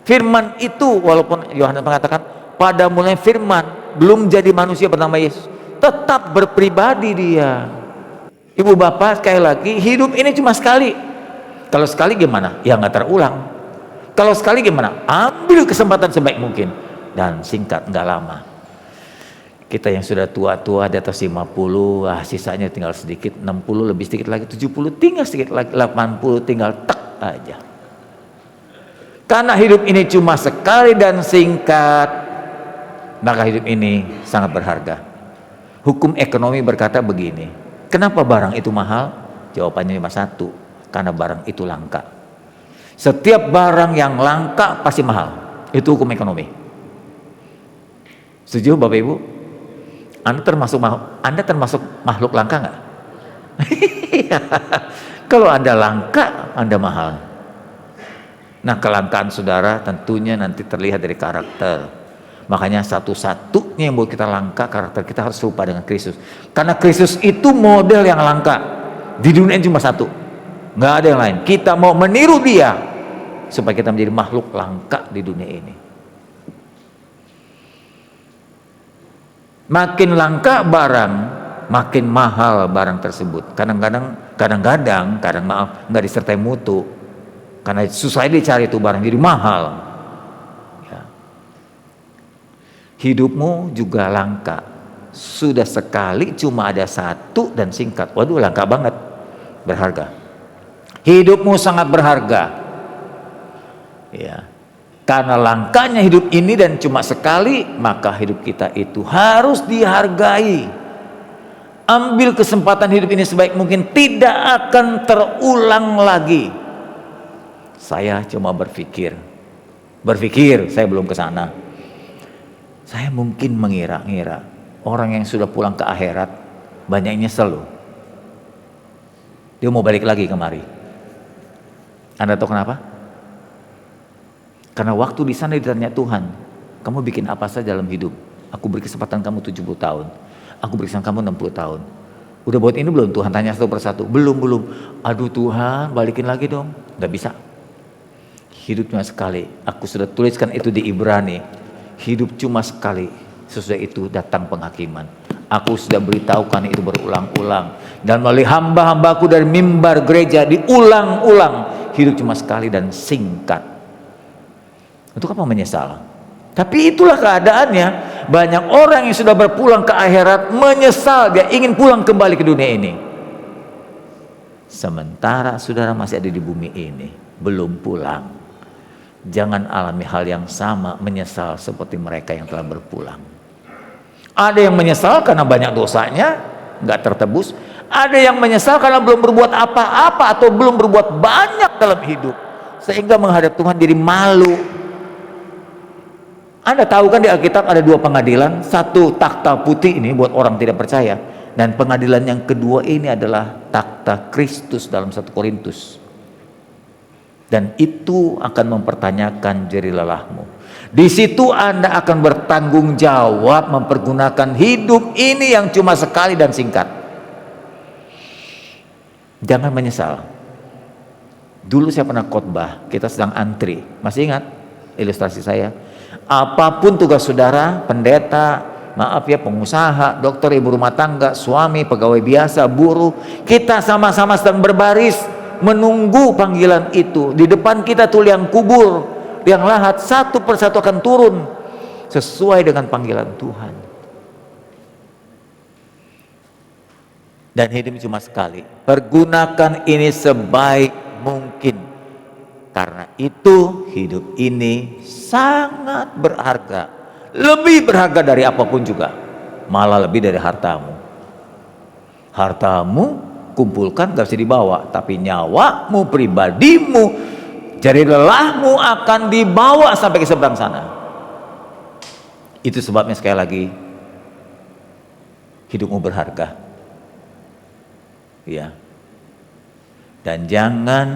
Firman itu, walaupun Yohanes mengatakan pada mulai firman, belum jadi manusia bernama Yesus, tetap berpribadi dia. Ibu bapak, sekali lagi, hidup ini cuma sekali. Kalau sekali gimana? Ya nggak terulang. Kalau sekali gimana? Ambil kesempatan sebaik mungkin. Dan singkat, nggak lama. Kita yang sudah tua-tua di atas 50, sisanya tinggal sedikit, 60 lebih sedikit lagi, 70 tinggal sedikit lagi, 80 tinggal tek aja. Karena hidup ini cuma sekali dan singkat, maka hidup ini sangat berharga. Hukum ekonomi berkata begini, kenapa barang itu mahal? Jawabannya cuma satu, karena barang itu langka. Setiap barang yang langka pasti mahal. Itu hukum ekonomi. Setuju Bapak Ibu? Anda termasuk makhluk langka nggak? Kalau Anda langka, Anda mahal. Nah, kelangkaan saudara tentunya nanti terlihat dari karakter. Makanya satu-satunya yang buat kita langka, karakter kita harus serupa dengan Kristus. Karena Kristus itu model yang langka. Di dunia ini cuma satu, nggak ada yang lain. Kita mau meniru dia supaya kita menjadi makhluk langka di dunia ini. Makin langka barang, makin mahal barang tersebut. Kadang-kadang nggak disertai mutu, karena susah dicari itu barang jadi mahal. Ya. Hidupmu juga langka. Sudah sekali cuma ada satu dan singkat. Waduh, langka banget, berharga. Hidupmu sangat berharga. Ya. Karena langkanya hidup ini dan cuma sekali, maka hidup kita itu harus dihargai. Ambil kesempatan hidup ini sebaik mungkin, tidak akan terulang lagi. Saya cuma berpikir, saya belum ke sana. Saya mungkin mengira-ngira orang yang sudah pulang ke akhirat banyak yang nyesel loh. Dia mau balik lagi kemari. Anda tahu kenapa? Karena waktu di sana ditanya Tuhan, kamu bikin apa saja dalam hidup? Aku beri kesempatan kamu 70 tahun. Aku beri kesempatan kamu 60 tahun. Udah buat ini belum? Tuhan tanya satu persatu. Belum. Aduh Tuhan, balikin lagi dong. Gak bisa. Hidup cuma sekali. Aku sudah tuliskan itu di Ibrani. Hidup cuma sekali. Sesudah itu datang penghakiman. Aku sudah beritahukan itu berulang-ulang. Dan melalui hamba-hambaku dari mimbar gereja diulang-ulang. Hidup cuma sekali dan singkat. Untuk apa menyesal? Tapi itulah keadaannya. Banyak orang yang sudah berpulang ke akhirat menyesal, dia ingin pulang kembali ke dunia ini. Sementara saudara masih ada di bumi ini, belum pulang. Jangan alami hal yang sama, menyesal seperti mereka yang telah berpulang. Ada yang menyesal karena banyak dosanya, nggak tertebus. Ada yang menyesal karena belum berbuat apa-apa atau belum berbuat banyak dalam hidup, sehingga menghadap Tuhan jadi malu. Anda tahu kan di Alkitab ada 2 pengadilan, satu takhta putih ini buat orang tidak percaya, dan pengadilan yang kedua ini adalah takhta Kristus dalam 1 Korintus. Dan itu akan mempertanyakan jeri lelahmu. Di situ Anda akan bertanggung jawab mempergunakan hidup ini yang cuma sekali dan singkat. Jangan menyesal. Dulu saya pernah khotbah, kita sedang antri. Masih ingat ilustrasi saya? Apapun tugas saudara, pendeta, maaf ya, pengusaha, dokter, ibu rumah tangga, suami, pegawai biasa, buruh, kita sama-sama sedang berbaris menunggu panggilan itu. Di depan kita tuh liang kubur, liang lahat, satu persatu akan turun sesuai dengan panggilan Tuhan. Dan hidup cuma sekali. Pergunakan ini sebaik mungkin. Karena itu hidup ini sangat berharga. Lebih berharga dari apapun juga. Malah lebih dari hartamu. Hartamu kumpulkan gak bisa dibawa. Tapi nyawamu, pribadimu, jari lelahmu akan dibawa sampai ke seberang sana. Itu sebabnya sekali lagi hidupmu berharga. Ya. Dan jangan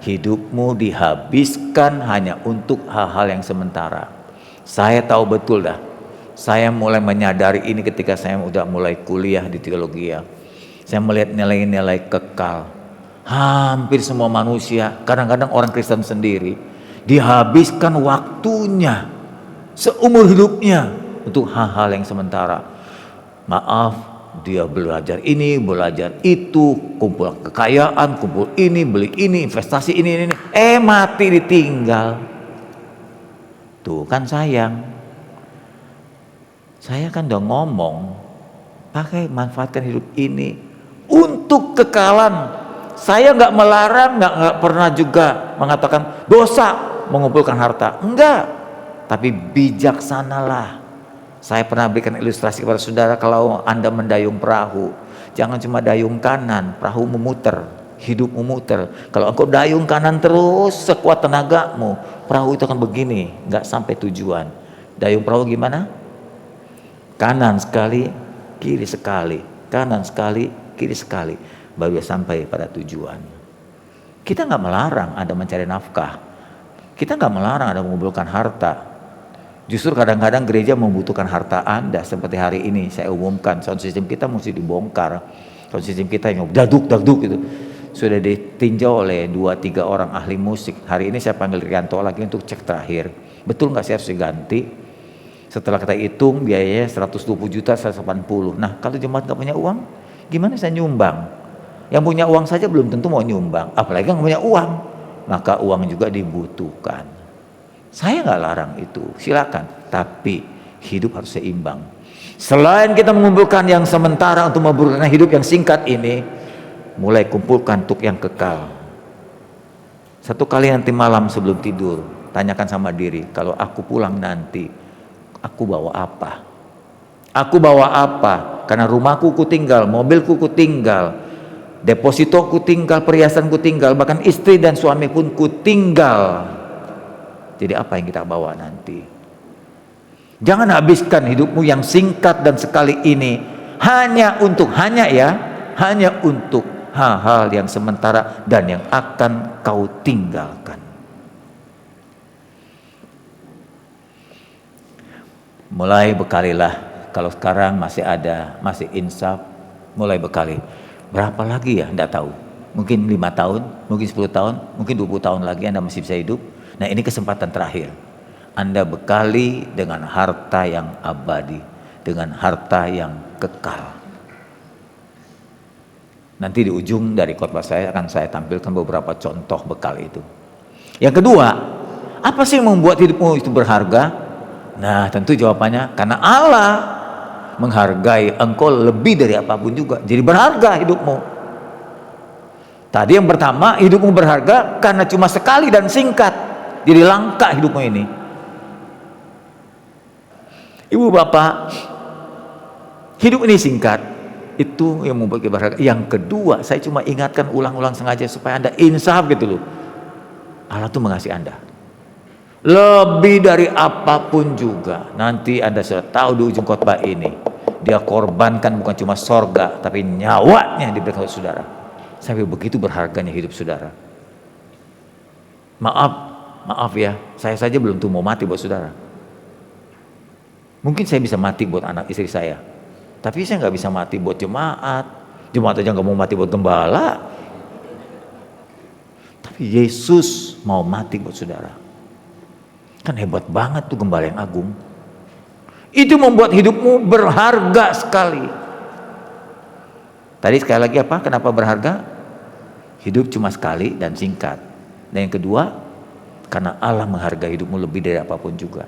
hidupmu dihabiskan hanya untuk hal-hal yang sementara. Saya tahu betul dah. Saya mulai menyadari ini ketika saya udah mulai kuliah di teologi. Saya melihat nilai-nilai kekal. Hampir semua manusia, kadang-kadang orang Kristen sendiri, dihabiskan waktunya seumur hidupnya untuk hal-hal yang sementara. Maaf, dia belajar ini, belajar itu, kumpul kekayaan, kumpul ini, beli ini, investasi ini. Mati ditinggal. Tuh kan sayang. Saya kan udah ngomong, pakai manfaatkan hidup ini untuk kekalan. Saya nggak melarang, nggak pernah juga mengatakan dosa mengumpulkan harta. Enggak, tapi bijaksanalah. Saya pernah berikan ilustrasi kepada saudara, kalau Anda mendayung perahu, jangan cuma dayung kanan, perahu memutar, hidup memutar. Kalau engkau dayung kanan terus sekuat tenagamu, perahu itu akan begini, nggak sampai tujuan. Dayung perahu gimana? Kanan sekali, kiri sekali, kanan sekali, kiri sekali, baru sampai pada tujuan. Kita nggak melarang Anda mencari nafkah, kita nggak melarang Anda mengumpulkan harta. Justru kadang-kadang gereja membutuhkan harta Anda. Seperti hari ini saya umumkan, sound system kita mesti dibongkar. Sound system kita yang daduk-daduk gitu sudah ditinjau oleh 2-3 orang ahli musik. Hari ini saya panggil Rianto lagi untuk cek terakhir, betul nggak saya harus diganti. Setelah kita hitung biayanya 120 juta, 180. Nah kalau jemaat nggak punya uang, gimana saya nyumbang? Yang punya uang saja belum tentu mau nyumbang, apalagi nggak punya uang. Maka uang juga dibutuhkan. Saya nggak larang itu, silakan. Tapi hidup harus seimbang. Selain kita mengumpulkan yang sementara untuk memperoleh hidup yang singkat ini, mulai kumpulkan untuk yang kekal. Satu kali nanti malam sebelum tidur, tanyakan sama diri, kalau aku pulang nanti, aku bawa apa? Aku bawa apa? Karena rumahku ku tinggal, mobilku ku tinggal, deposito ku tinggal, perhiasan ku tinggal, bahkan istri dan suami pun ku tinggal. Jadi apa yang kita bawa nanti? Jangan habiskan hidupmu yang singkat dan sekali ini hanya untuk hal-hal yang sementara dan yang akan kau tinggalkan. Mulai bekalilah. Kalau sekarang masih ada, masih insaf, mulai bekali. Berapa lagi ya? Tidak tahu. Mungkin 5 tahun, mungkin 10 tahun, mungkin 20 tahun lagi Anda masih bisa hidup. Nah ini kesempatan terakhir. Anda bekali dengan harta yang abadi, dengan harta yang kekal. Nanti di ujung dari khotbah saya akan saya tampilkan beberapa contoh bekal itu. Yang kedua, apa sih yang membuat hidupmu itu berharga? Nah tentu jawabannya karena Allah menghargai engkau lebih dari apapun juga. Jadi berharga hidupmu. Tadi yang pertama, hidupmu berharga karena cuma sekali dan singkat. Jadi langka hidupmu ini. Ibu bapak, hidup ini singkat. Itu yang membuat kita berharga. Yang kedua, saya cuma ingatkan ulang-ulang sengaja supaya Anda insaf gitu loh. Allah tuh mengasihi Anda. Lebih dari apapun juga. Nanti Anda sudah tahu di ujung khotbah ini, dia korbankan bukan cuma sorga, tapi nyawanya diberikan oleh saudara. Sampai begitu berharganya hidup saudara. Maaf ya, saya saja belum tuh mau mati buat saudara. Mungkin saya bisa mati buat anak istri saya, tapi saya nggak bisa mati buat jemaat. Jemaat aja nggak mau mati buat gembala. Tapi Yesus mau mati buat saudara. Kan hebat banget tuh gembala yang agung. Itu membuat hidupmu berharga sekali. Tadi sekali lagi apa? Kenapa berharga? Hidup cuma sekali dan singkat. Dan yang kedua, karena Allah menghargai hidupmu lebih dari apapun juga.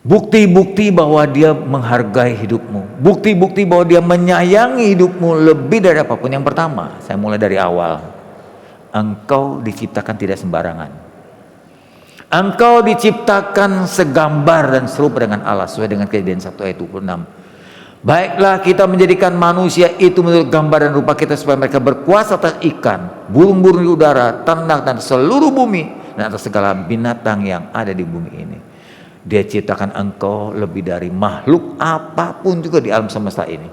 Bukti-bukti bahwa dia menghargai hidupmu. Bukti-bukti bahwa dia menyayangi hidupmu lebih dari apapun. Yang pertama, saya mulai dari awal. Engkau diciptakan tidak sembarangan. Engkau diciptakan segambar dan serupa dengan Allah, sesuai dengan Kejadian 1 ayat 26. Baiklah kita menjadikan manusia itu menurut gambar dan rupa kita, supaya mereka berkuasa atas ikan, burung-burung di udara, ternak dan seluruh bumi, dan atas segala binatang yang ada di bumi ini. Dia ciptakan engkau lebih dari makhluk apapun juga di alam semesta ini.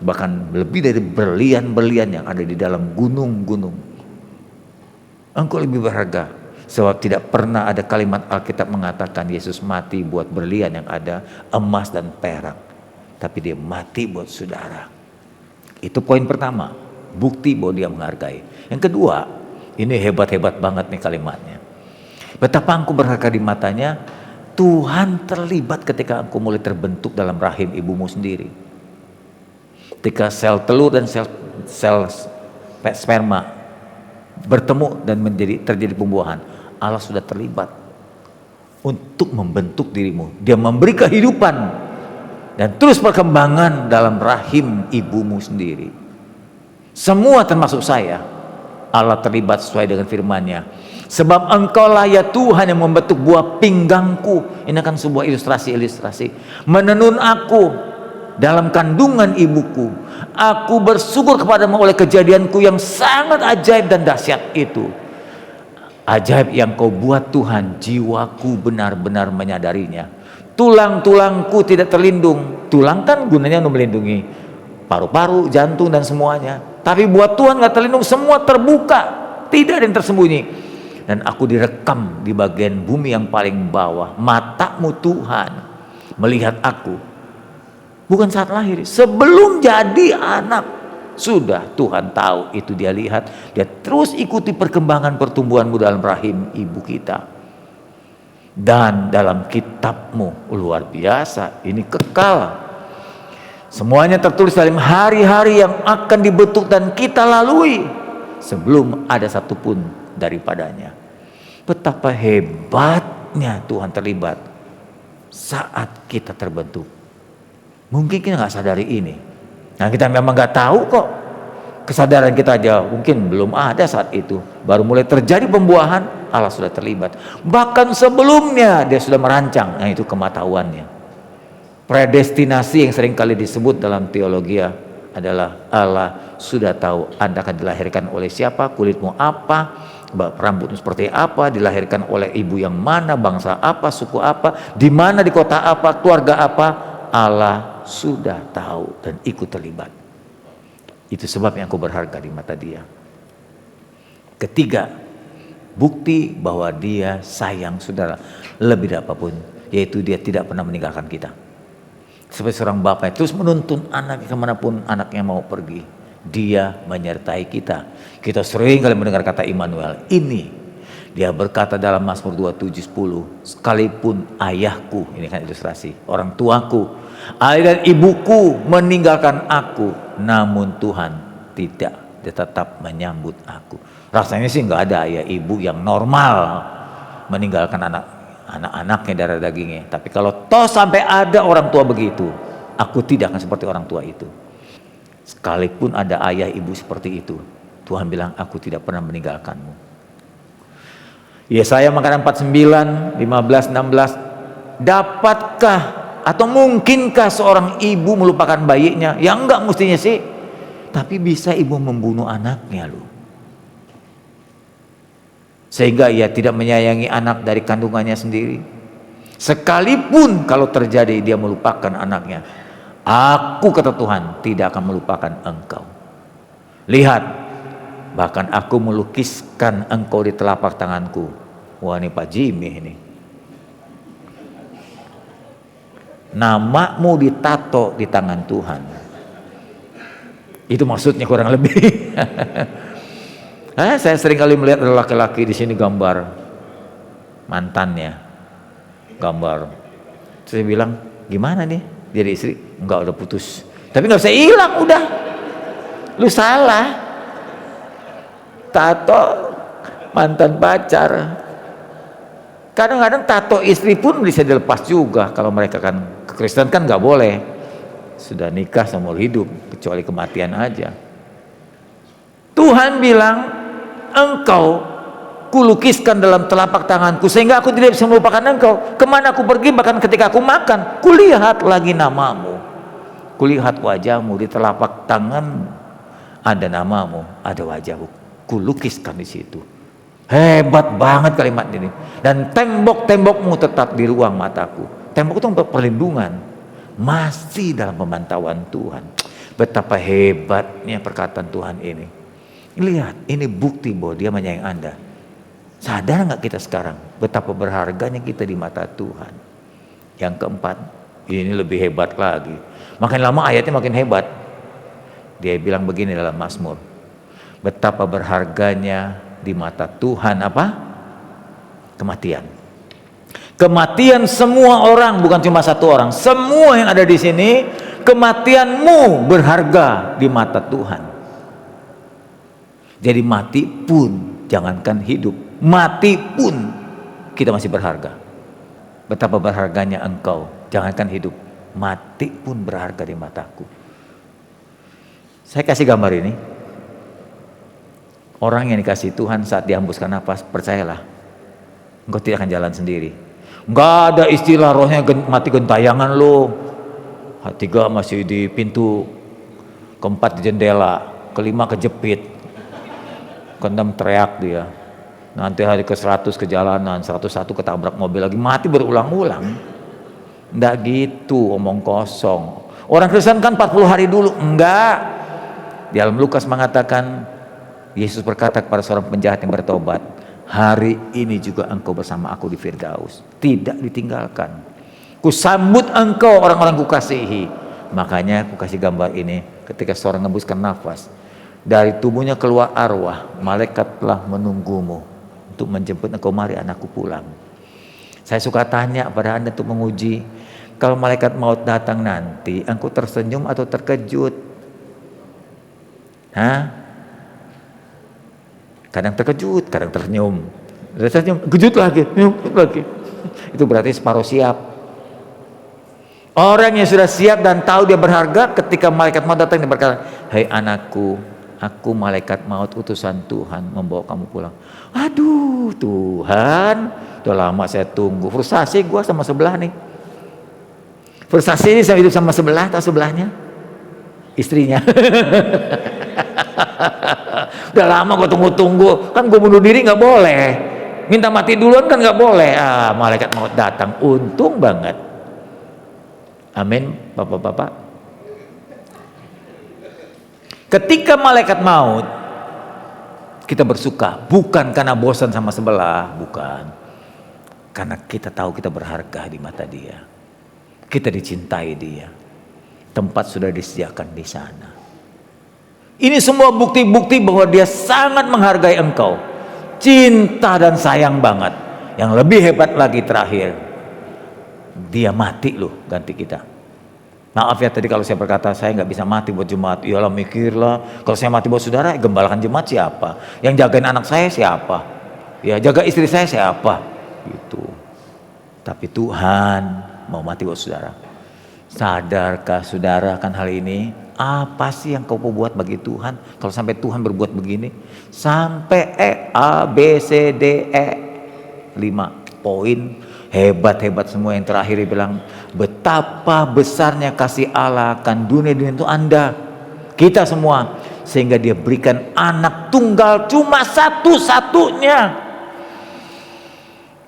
Bahkan lebih dari berlian-berlian yang ada di dalam gunung-gunung. Engkau lebih berharga, sebab tidak pernah ada kalimat Alkitab mengatakan Yesus mati buat berlian yang ada, emas dan perak. Tapi dia mati buat saudara. Itu poin pertama, bukti bahwa dia menghargai. Yang kedua, ini hebat-hebat banget nih kalimatnya. Betapa engkau berharga di matanya, Tuhan terlibat ketika engkau mulai terbentuk dalam rahim ibumu sendiri. Ketika sel telur dan sel sperma bertemu dan terjadi pembuahan, Allah sudah terlibat untuk membentuk dirimu. Dia memberi kehidupan dan terus perkembangan dalam rahim ibumu sendiri. Semua termasuk saya, Allah terlibat sesuai dengan firman-Nya. Sebab engkaulah ya Tuhan yang membentuk buah pinggangku. Ini kan sebuah ilustrasi. Menenun aku dalam kandungan ibuku. Aku bersyukur kepadamu oleh kejadianku yang sangat ajaib dan dahsyat itu. Ajaib yang kau buat Tuhan, jiwaku benar-benar menyadarinya. Tulang-tulangku tidak terlindung. Tulang kan gunanya untuk melindungi paru-paru, jantung dan semuanya. Tapi buat Tuhan gak terlindung, semua terbuka, tidak ada yang tersembunyi. Dan aku direkam di bagian bumi yang paling bawah. Matamu Tuhan melihat aku, bukan saat lahir, sebelum jadi anak sudah Tuhan tahu itu. Dia lihat, dia terus ikuti perkembangan pertumbuhanmu dalam rahim ibu kita. Dan dalam kitabmu luar biasa, ini kekal. Semuanya tertulis dalam hari-hari yang akan dibentuk dan kita lalui sebelum ada satupun daripadanya. Betapa hebatnya Tuhan terlibat saat kita terbentuk. Mungkin kita nggak sadari ini. Nah, kita memang nggak tahu kok. Kesadaran kita aja mungkin belum ada saat itu. Baru mulai terjadi pembuahan, Allah sudah terlibat. Bahkan sebelumnya dia sudah merancang. Nah, itu kematahuannya. Predestinasi yang sering kali disebut dalam teologi adalah Allah sudah tahu Anda akan dilahirkan oleh siapa, kulitmu apa, rambutmu seperti apa, dilahirkan oleh ibu yang mana, bangsa apa, suku apa, di mana, di kota apa, keluarga apa. Allah sudah tahu dan ikut terlibat. Itu sebab yang aku berharga di mata dia. Ketiga, bukti bahwa dia sayang saudara lebih dari apapun, yaitu dia tidak pernah meninggalkan kita. Sebagai seorang bapak terus menuntun anaknya kemanapun anaknya mau pergi. Dia menyertai kita. Kita sering kali mendengar kata Immanuel. Ini dia berkata dalam Mazmur 27:10, sekalipun ayahku, ini kan ilustrasi, orang tuaku, ayah dan ibuku meninggalkan aku, namun Tuhan tidak, dia tetap menyambut aku. Rasanya sih nggak ada ayah ibu yang normal meninggalkan anak-anaknya darah dagingnya. Tapi kalau toh sampai ada orang tua begitu, aku tidak akan seperti orang tua itu. Sekalipun ada ayah ibu seperti itu, Tuhan bilang aku tidak pernah meninggalkanmu. Yesaya mengatakan 49, 15, 16, dapatkah atau mungkinkah seorang ibu melupakan bayinya? Ya enggak mestinya sih. Tapi bisa ibu membunuh anaknya loh. sehingga ia tidak menyayangi anak dari kandungannya sendiri. Sekalipun kalau terjadi dia melupakan anaknya, aku, kata Tuhan, tidak akan melupakan engkau. Lihat, bahkan aku melukiskan engkau di telapak tanganku. Wah, ini Pak Jimmy ini. Namamu ditato di tangan Tuhan. Itu maksudnya kurang lebih. Saya sering kali melihat ada laki-laki di sini gambar mantannya. Gambar. Saya bilang, gimana nih? Jadi istri, enggak, udah putus. Tapi nggak bisa hilang, udah. Lu salah. Tato mantan pacar. Kadang-kadang tato istri pun bisa dilepas juga. Kalau mereka kan Kristen kan nggak boleh. Sudah nikah seumur hidup, kecuali kematian aja. Tuhan bilang, engkau kulukiskan dalam telapak tanganku sehingga aku tidak bisa melupakan engkau. Kemana aku pergi, bahkan ketika aku makan, kulihat lagi namamu. Kulihat wajahmu, di telapak tanganmu ada namamu, ada wajahmu. Kulukiskan di situ. Hebat banget kalimat ini. Dan tembok-tembokmu tetap di ruang mataku. Tembok itu untuk perlindungan. Masih dalam pemantauan Tuhan. Betapa hebatnya perkataan Tuhan ini. Lihat, ini bukti bahwa Dia menyayangi Anda. Sadar nggak kita sekarang betapa berharganya kita di mata Tuhan? Yang keempat, ini lebih hebat lagi. Makin lama ayatnya makin hebat. Dia bilang begini dalam Mazmur, betapa berharganya di mata Tuhan apa? Kematian. Kematian semua orang, bukan cuma satu orang. Semua yang ada di sini, kematianmu berharga di mata Tuhan. Jadi mati pun, jangankan hidup, mati pun kita masih berharga. Betapa berharganya engkau, jangankan hidup, mati pun berharga di mataku. Saya kasih gambar ini. Orang yang dikasih Tuhan saat dihembuskan nafas, percayalah, engkau tidak akan jalan sendiri. Enggak ada istilah rohnya mati gentayangan lo. Ketiga masih di pintu, keempat di jendela, kelima kejepit, keenam teriak dia. Nanti hari ke-100 ke jalanan, 101 ketabrak mobil lagi, mati berulang-ulang. Enggak gitu, omong kosong. Orang Kristen kan 40 hari dulu, enggak. Di dalam Lukas mengatakan, Yesus berkata kepada seorang penjahat yang bertobat, hari ini juga engkau bersama aku di Firdaus. Tidak ditinggalkan. Kusambut engkau orang-orang kukasihi. Makanya aku kasih gambar ini. Ketika seorang ngembuskan nafas, dari tubuhnya keluar arwah, malaikat telah menunggumu untuk menjemput engkau, mari anakku pulang. Saya suka tanya pada Anda untuk menguji, kalau malaikat maut datang nanti, engkau tersenyum atau terkejut? Kadang terkejut, kadang tersenyum. Tersenyum, kejut lagi, kejut lagi. Itu berarti separuh siap. Orang yang sudah siap dan tahu dia berharga, ketika malaikat maut datang, dia berkata, hai anakku, aku malaikat maut utusan Tuhan membawa kamu pulang. Aduh Tuhan, udah lama saya tunggu. Frustasi gue sama sebelah nih. Frustasi ini saya hidup sama sebelah, atau sebelahnya? Istrinya. Udah lama gue tunggu-tunggu. Kan gue bunuh diri gak boleh. Minta mati duluan kan gak boleh. Malaikat maut datang. Untung banget. Amin, bapak-bapak. Ketika malaikat maut, kita bersuka. Bukan karena bosan sama sebelah. Bukan. Karena kita tahu kita berharga di mata dia. Kita dicintai dia. Tempat sudah disediakan di sana. Ini semua bukti-bukti bahwa dia sangat menghargai engkau. Cinta dan sayang banget. Yang lebih hebat lagi terakhir, dia mati loh ganti kita. Maaf ya tadi kalau saya berkata saya nggak bisa mati buat jemaat. Iyalah mikirlah, kalau saya mati buat saudara, gembalakan jemaat siapa? Yang jagain anak saya siapa? Ya jaga istri saya siapa? Gitu. Tapi Tuhan mau mati buat saudara. Sadarkah saudara akan hal ini? Apa sih yang kau buat bagi Tuhan? Kalau sampai Tuhan berbuat begini, sampai A, B, C, D, E, 5 poin hebat-hebat semua. Yang terakhir dia bilang, betapa besarnya kasih Allah akan dunia itu Anda, kita semua, sehingga dia berikan anak tunggal cuma satu-satunya.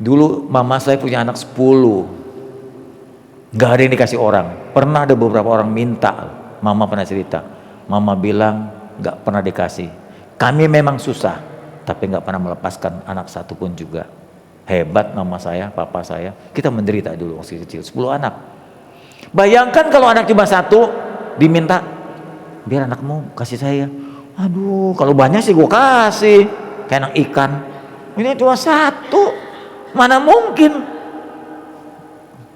Dulu mama saya punya anak 10, nggak ada yang dikasih orang. Pernah ada beberapa orang minta, mama pernah cerita, mama bilang nggak pernah dikasih. Kami memang susah, tapi nggak pernah melepaskan anak satu pun juga. Hebat mama saya, papa saya. Kita menderita dulu waktu kecil, 10 anak. Bayangkan kalau anak cuma satu, diminta, biar anakmu kasih saya. Aduh, kalau banyak sih gue kasih, kayak anak ikan. Ini cuma satu, mana mungkin.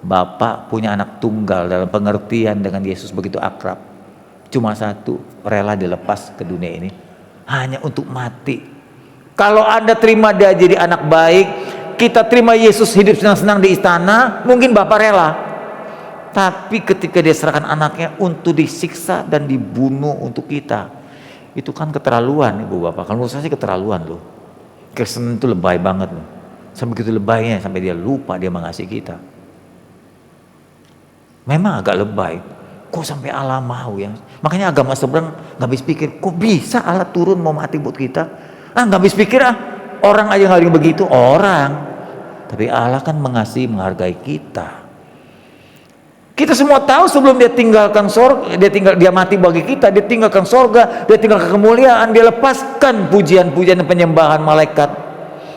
Bapak punya anak tunggal dalam pengertian dengan Yesus begitu akrab. Cuma satu, rela dilepas ke dunia ini hanya untuk mati. Kalau Anda terima dia jadi anak baik, kita terima Yesus hidup senang-senang di istana, mungkin Bapak rela. Tapi ketika dia serahkan anaknya untuk disiksa dan dibunuh untuk kita, itu kan keterlaluan, Ibu Bapak. Kalau menurut saya sih keterlaluan loh. Kristen itu lebay banget loh. Sampai begitu lebaynya, sampai dia lupa dia mengasihi kita. Memang agak lebay. Kok sampai Allah mau ya? Makanya agama seberang nggak habis pikir, kok bisa Allah turun mau mati buat kita? Nggak habis pikir orang aja nggak begitu, orang. Tapi Allah kan mengasihi, menghargai kita. Kita semua tahu sebelum dia tinggalkan sorga, dia mati bagi kita, dia tinggalkan sorga, dia tinggalkan kemuliaan, dia lepaskan pujian-pujian dan penyembahan malaikat.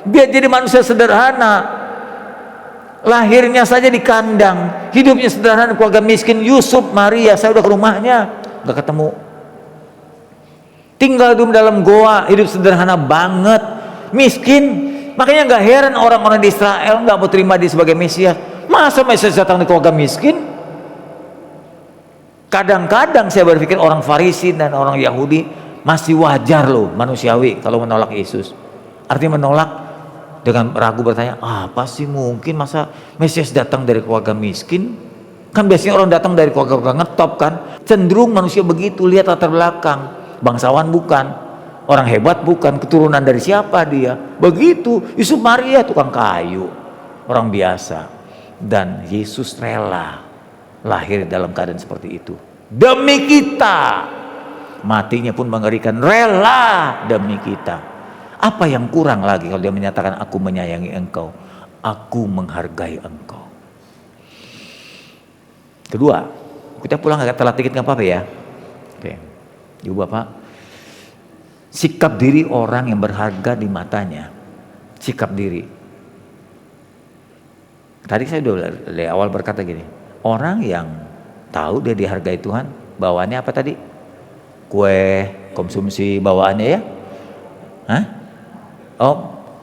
Dia jadi manusia sederhana, lahirnya saja di kandang, hidupnya sederhana, keluarga miskin. Yusuf, Maria, saya udah ke rumahnya, nggak ketemu. Tinggal di dalam goa, hidup sederhana banget, miskin. Makanya nggak heran orang-orang di Israel nggak mau terima dia sebagai Mesias. Masa Mesias datang di keluarga miskin? Kadang-kadang saya berpikir orang Farisi dan orang Yahudi masih wajar loh, manusiawi kalau menolak Yesus. Artinya menolak dengan ragu, bertanya, apa sih mungkin masa Mesias datang dari keluarga miskin? Kan biasanya orang datang dari keluarga ngetop kan. Cenderung manusia begitu, lihat latar belakang. Bangsawan bukan, orang hebat bukan, keturunan dari siapa dia. Begitu. Yusuf, Maria tukang kayu, orang biasa. Dan Yesus rela lahir dalam keadaan seperti itu demi kita. Matinya pun mengerikan, rela demi kita. Apa yang kurang lagi kalau dia menyatakan aku menyayangi engkau, aku menghargai engkau. Kedua, kita pulang agak telat dikit nggak apa-apa ya. Oke, Ibu Bapak, sikap diri orang yang berharga di matanya, sikap diri. Tadi saya udah dari awal berkata gini, orang yang tahu dia dihargai Tuhan, bawaannya apa tadi? Kue, konsumsi bawaannya ya? Hah? Oh,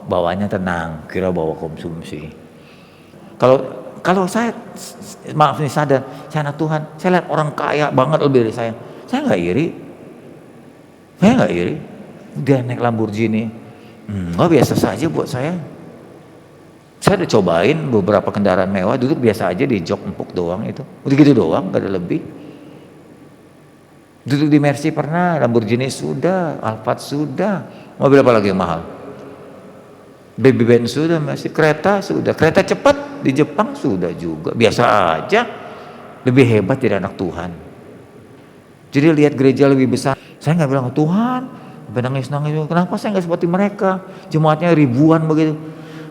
bawaannya tenang, kira bawa konsumsi. Kalau saya, maaf nih, sadar, saya anak Tuhan, saya lihat orang kaya banget lebih dari saya nggak iri. Saya nggak iri. Dia naik Lamborghini, nggak, biasa saja buat saya. Saya udah cobain beberapa kendaraan mewah, duduk biasa aja di jok empuk doang itu. Udah gitu doang, gak ada lebih. Duduk di Mercy pernah, Lamborghini sudah, Alphard sudah. Mobil apa lagi yang mahal? Baby Benz sudah, masih kereta sudah. Kereta cepat di Jepang sudah juga. Biasa aja. Lebih hebat jadi anak Tuhan. Jadi lihat gereja lebih besar. Saya nggak bilang, Tuhan, nangis-nangis. Kenapa saya nggak seperti mereka? Jemaatnya ribuan begitu.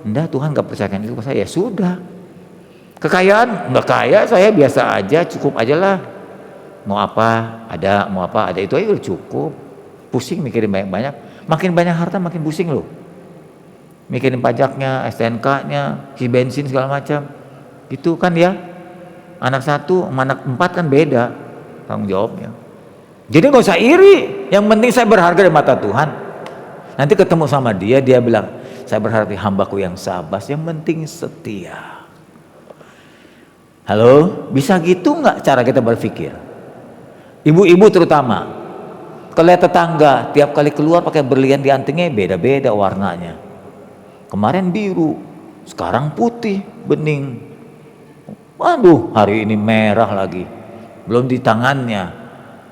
Enggak, Tuhan gak percayakan itu ke saya. Ya sudah. Kekayaan nggak kaya, saya biasa aja, cukup aja lah. Mau apa ada, mau apa ada, itu aja udah cukup. Pusing mikirin banyak-banyak. Makin banyak harta makin pusing loh. Mikirin pajaknya, STNK-nya, si bensin segala macam. Itu kan ya. Anak satu sama anak 4 kan beda tanggung jawabnya. Jadi gak usah iri. Yang penting saya berharga di mata Tuhan. Nanti ketemu sama dia bilang, saya berharap hambaku yang sabar, yang penting setia. Halo, bisa gitu nggak cara kita berpikir? Ibu-ibu terutama, kalau lihat tetangga tiap kali keluar pakai berlian di antingnya beda-beda warnanya. Kemarin biru, sekarang putih, bening. Waduh, hari ini merah lagi. Belum di tangannya.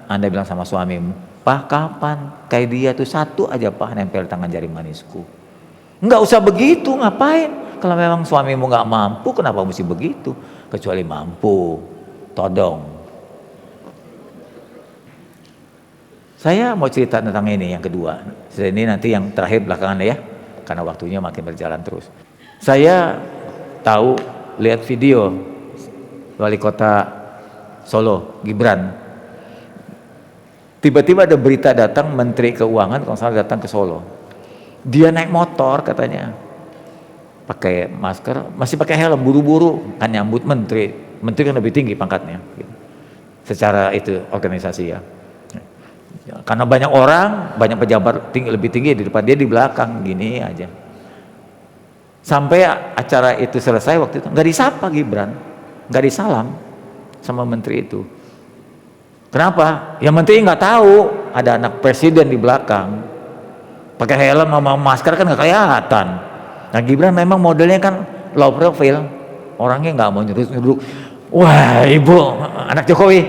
Anda bilang sama suamimu, Pak, kapan? Kayak dia tuh satu aja Pak nempel tangan jari manisku. Nggak usah begitu, ngapain? Kalau memang suamimu nggak mampu, kenapa mesti begitu? Kecuali mampu, todong. Saya mau cerita tentang ini yang kedua. Ini nanti yang terakhir belakangan ya, karena waktunya makin berjalan terus. Saya tahu, lihat video wali kota Solo, Gibran. Tiba-tiba ada berita datang, Menteri Keuangan kalau salah datang ke Solo. Dia naik motor katanya, pakai masker, masih pakai helm, buru-buru kan nyambut menteri. Menteri kan lebih tinggi pangkatnya, gitu. Secara itu organisasi ya. Karena banyak orang, banyak pejabat lebih tinggi di depan, dia di belakang gini aja. Sampai acara itu selesai waktu itu nggak disapa Gibran, nggak disalam sama menteri itu. Kenapa? Ya menteri nggak tahu ada anak presiden di belakang, pakai helm sama masker kan nggak kelihatan. Nah Gibran memang modelnya kan low profile, orangnya nggak mau nyurut-nyurut. Wah ibu, anak Jokowi,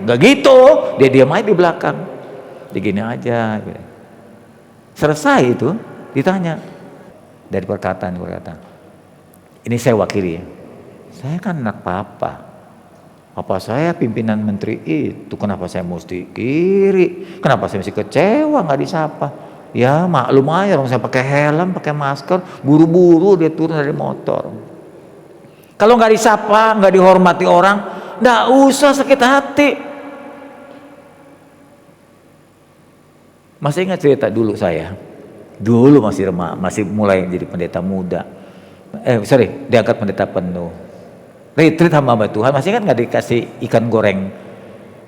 nggak gitu, dia diam aja di belakang, begini aja. Selesai itu, ditanya dari perkataan. Ini saya wakili ya, saya kan anak papa saya pimpinan menteri itu, kenapa saya mesti kiri, kenapa saya mesti kecewa nggak disapa? Ya maklum aja, orang saya pakai helm, pakai masker, buru-buru dia turun dari motor. Kalau nggak disapa, nggak dihormati orang, nggak usah sakit hati. Masih ingat cerita dulu saya, dulu masih mulai jadi pendeta muda. Diangkat pendeta penuh. Retreat hamba Tuhan, masih ingat nggak dikasih ikan goreng?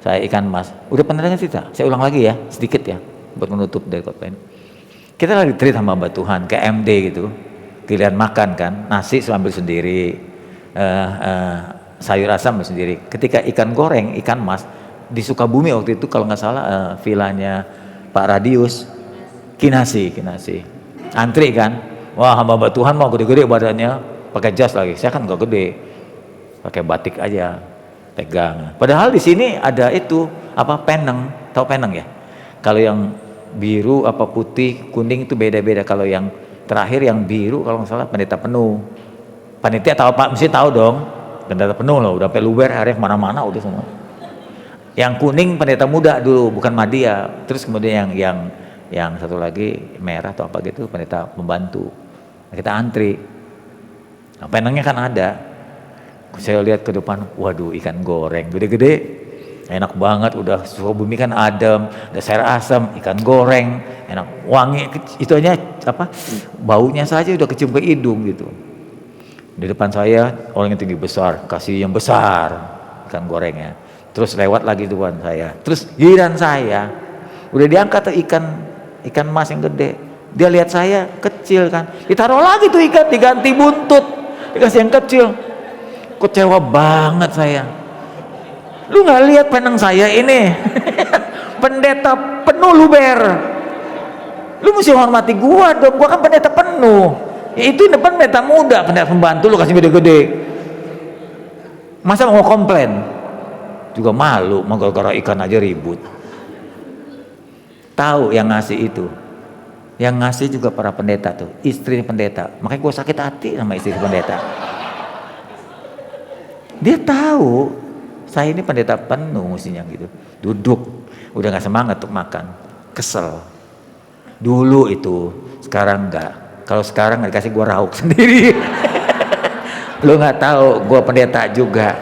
Saya ikan mas. Udah pernah dengar cerita? Saya ulang lagi ya, sedikit ya, buat menutup dari khotbah ini. Kita lagi retreat hamba Tuhan, kayak MD gitu. Giliran makan kan, nasi ambil sendiri. Sayur asam sendiri. Ketika ikan goreng, ikan mas di Sukabumi waktu itu kalau nggak salah vilanya Pak Radius, Kinasi, antri kan, wah hamba Tuhan mau gede-gede badannya, pakai jas lagi, saya kan nggak gede, pakai batik aja, pegang. Padahal di sini ada itu apa peneng, tahu peneng ya? Kalau yang biru apa putih, kuning itu beda-beda. Kalau yang terakhir yang biru kalau nggak salah pendeta penuh. Panitia tahu Pak, mesti tahu dong. Pendeta penuh loh, udah sampai luber, area kemana-mana udah semua. Yang kuning pendeta muda dulu, bukan Madia. Terus kemudian yang satu lagi merah atau apa gitu, pendeta pembantu. Nah, kita antri. Nah, penangnya kan ada. Saya lihat ke depan, waduh ikan goreng gede-gede, enak banget. Udah Sukabumi kan adem, ada sayur asam, ikan goreng, enak, wangi. Itu aja apa? Baunya saja udah kecium ke hidung gitu. Di depan saya orang yang tinggi besar, kasih yang besar ikan gorengnya. Terus lewat lagi depan saya. Terus giliran saya udah diangkat tuh ikan mas yang gede. Dia lihat saya kecil kan, ditaruh lagi tuh ikan, diganti buntut, dikasih yang kecil. Kecewa banget saya. Lu nggak lihat penang saya ini? Pendeta penuh luber. Lu mesti hormati gua dong, gua kan pendeta penuh. Ya itu depan pendeta muda, pendeta pembantu lu kasih gede-gede. Masa mau komplain? Juga malu, mau gara-gara ikan aja ribut. Tahu yang ngasih itu, yang ngasih juga para pendeta tuh, istri pendeta. Makanya gue sakit hati sama istri pendeta. Dia tahu saya ini pendeta penuh mestinya gitu. Duduk, udah nggak semangat untuk makan, kesel. Dulu itu, sekarang enggak. Kalau sekarang nggak dikasih gue rauk sendiri. Lu nggak tahu, gue pendeta juga.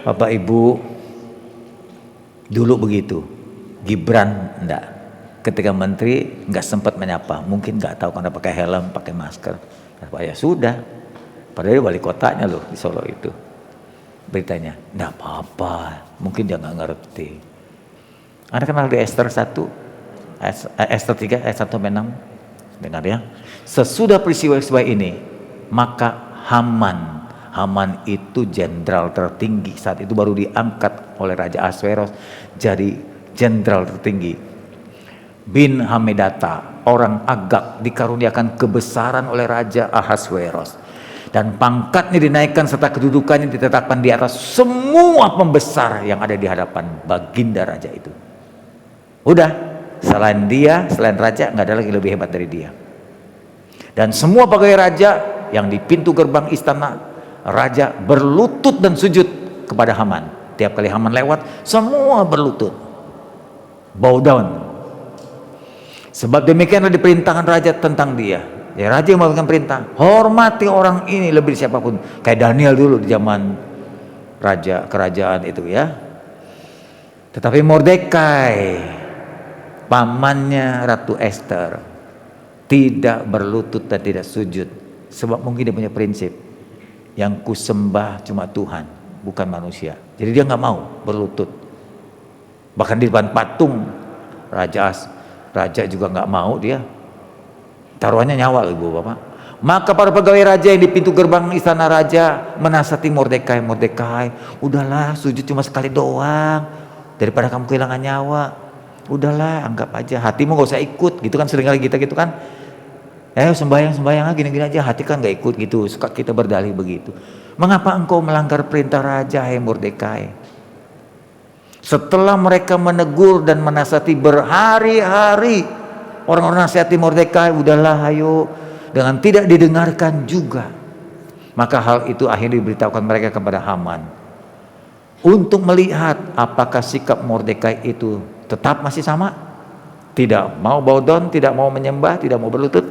Bapak Ibu, dulu begitu. Gibran enggak. Ketika menteri nggak sempat menyapa, mungkin nggak tahu karena pakai helm, pakai masker. Ya sudah. Padahal wali kotanya loh di Solo itu. Beritanya, enggak apa-apa. Mungkin dia nggak ngerti. Anda kenal di Esther 1, Esther 3 ayat 1-6. Dengar ya. Sesudah peristiwa ini, maka Haman itu jenderal tertinggi, saat itu baru diangkat oleh Raja Ahasveros jadi jenderal tertinggi. Bin Hamedata, orang Agag, dikaruniakan kebesaran oleh Raja Ahasveros, dan pangkatnya dinaikkan serta kedudukannya ditetapkan di atas semua pembesar yang ada di hadapan baginda raja itu. Udah, selain dia, selain raja, nggak ada lagi lebih hebat dari dia. Dan semua pegawai raja yang di pintu gerbang istana raja berlutut dan sujud kepada Haman. Tiap kali Haman lewat, semua berlutut, bow down. Sebab demikianlah diperintahkan raja tentang dia. Ya raja yang memberikan perintah, hormati orang ini lebih dari siapapun. Kayak Daniel dulu di zaman raja kerajaan itu ya. Tetapi Mordekai, pamannya Ratu Esther, tidak berlutut dan tidak sujud. Sebab mungkin dia punya prinsip, yang kusembah cuma Tuhan, bukan manusia. Jadi dia nggak mau berlutut. Bahkan di depan patung raja juga nggak mau dia. Taruhannya nyawa ibu bapak. Maka para pegawai raja yang di pintu gerbang istana raja menasihati Mordekai, udahlah sujud cuma sekali doang, daripada kamu kehilangan nyawa. Udahlah anggap aja, hatimu gak usah ikut gitu kan, seringkali kita gitu kan. Sembahyang gini-gini aja, hati kan gak ikut gitu. Suka kita berdalih begitu. Mengapa engkau melanggar perintah raja, hai Mordekai? Setelah mereka menegur dan menasihati berhari-hari, orang-orang nasihati Mordekai, udahlah ayo, dengan tidak didengarkan juga. Maka hal itu akhirnya diberitahukan mereka kepada Haman untuk melihat apakah sikap Mordekai itu tetap masih sama, tidak mau bow down, tidak mau menyembah, tidak mau berlutut,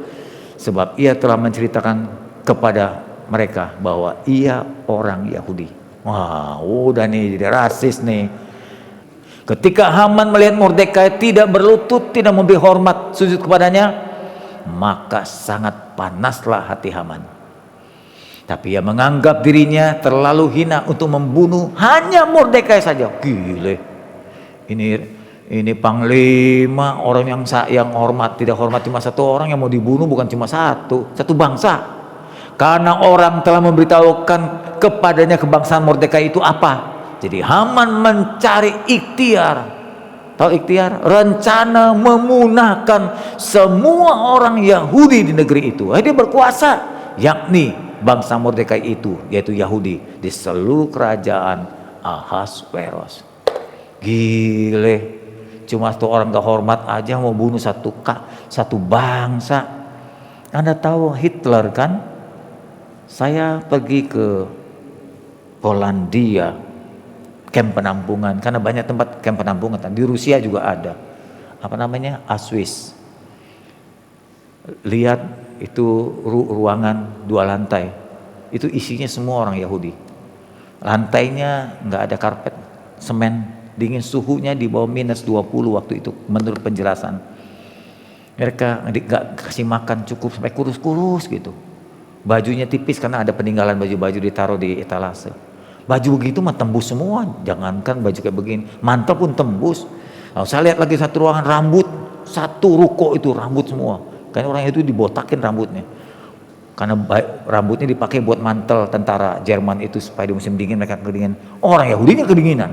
sebab ia telah menceritakan kepada mereka bahwa ia orang Yahudi. Wah, udah nih jadi rasis nih. Ketika Haman melihat Mordekai tidak berlutut, tidak memberi hormat, sujud kepadanya, maka sangat panaslah hati Haman. Tapi ia menganggap dirinya terlalu hina untuk membunuh hanya Mordekai saja. Gile. Ini panglima, orang yang hormat, tidak hormat cuma satu orang, yang mau dibunuh bukan cuma satu bangsa. Karena orang telah memberitahukan kepadanya kebangsaan Mordekai itu apa. Jadi Haman mencari ikhtiar. Tahu ikhtiar? Rencana memunahkan semua orang Yahudi di negeri itu. Dia berkuasa, yakni bangsa Mordekai itu, yaitu Yahudi, di seluruh kerajaan Ahasveros. Gile. Cuma satu orang gak hormat aja mau bunuh satu bangsa. Anda tahu Hitler kan? Saya pergi ke Polandia, camp penampungan, karena banyak tempat camp penampungan. Di Rusia juga ada, apa namanya, Auschwitz. Lihat itu ruangan 2 lantai, itu isinya semua orang Yahudi. Lantainya nggak ada karpet, semen, dingin, suhunya di bawah -20 waktu itu menurut penjelasan. Mereka nggak kasih makan cukup sampai kurus-kurus gitu. Bajunya tipis karena ada peninggalan baju-baju ditaruh di etalase. Baju begitu mah tembus semua, jangankan baju kayak begini, mantel pun tembus. Nah, saya lihat lagi satu ruangan, rambut satu ruko itu rambut semua. Karena orang itu dibotakin rambutnya. Karena rambutnya dipakai buat mantel tentara Jerman itu supaya di musim dingin mereka kedinginan. Orang Yahudinya kedinginan.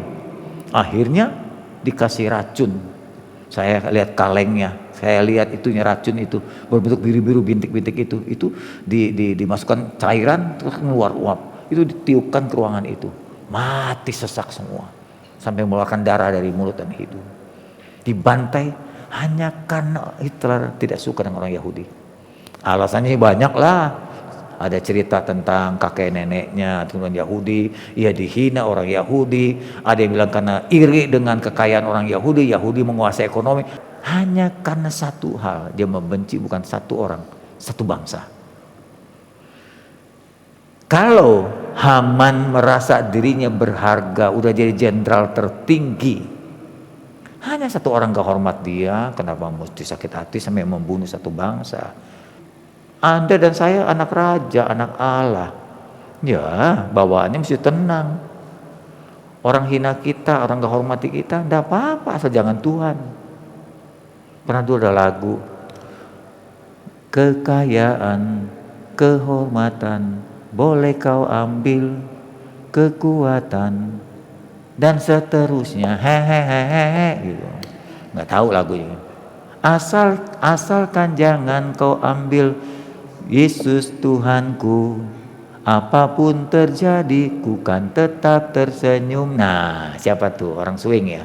Akhirnya dikasih racun. Saya lihat kalengnya, saya lihat itunya racun itu berbentuk biru-biru bintik-bintik itu dimasukkan cairan terus keluar uap. Itu ditiupkan ke ruangan itu, mati sesak semua sampai mengeluarkan darah dari mulut dan hidung. Dibantai hanya karena Hitler tidak suka dengan orang Yahudi. Alasannya banyak lah. Ada cerita tentang kakek neneknya orang Yahudi, ia dihina orang Yahudi. Ada yang bilang karena iri dengan kekayaan orang Yahudi, Yahudi menguasai ekonomi. Hanya karena satu hal, dia membenci bukan satu orang, satu bangsa. Kalau Haman merasa dirinya berharga, udah jadi jenderal tertinggi, hanya satu orang gak hormat dia, kenapa mesti sakit hati sampai membunuh satu bangsa? Anda dan saya anak raja, anak Allah. Ya, bawaannya mesti tenang. Orang hina kita, orang gak hormati kita, enggak apa-apa asal jangan Tuhan. Pernah dulu ada lagu, kekayaan, kehormatan, boleh kau ambil, kekuatan, dan seterusnya, hehehehe, gitu. Nggak tahu lagunya. Asalkan jangan kau ambil Yesus Tuhanku, apapun terjadi, ku kan tetap tersenyum. Nah, siapa tuh orang swing ya?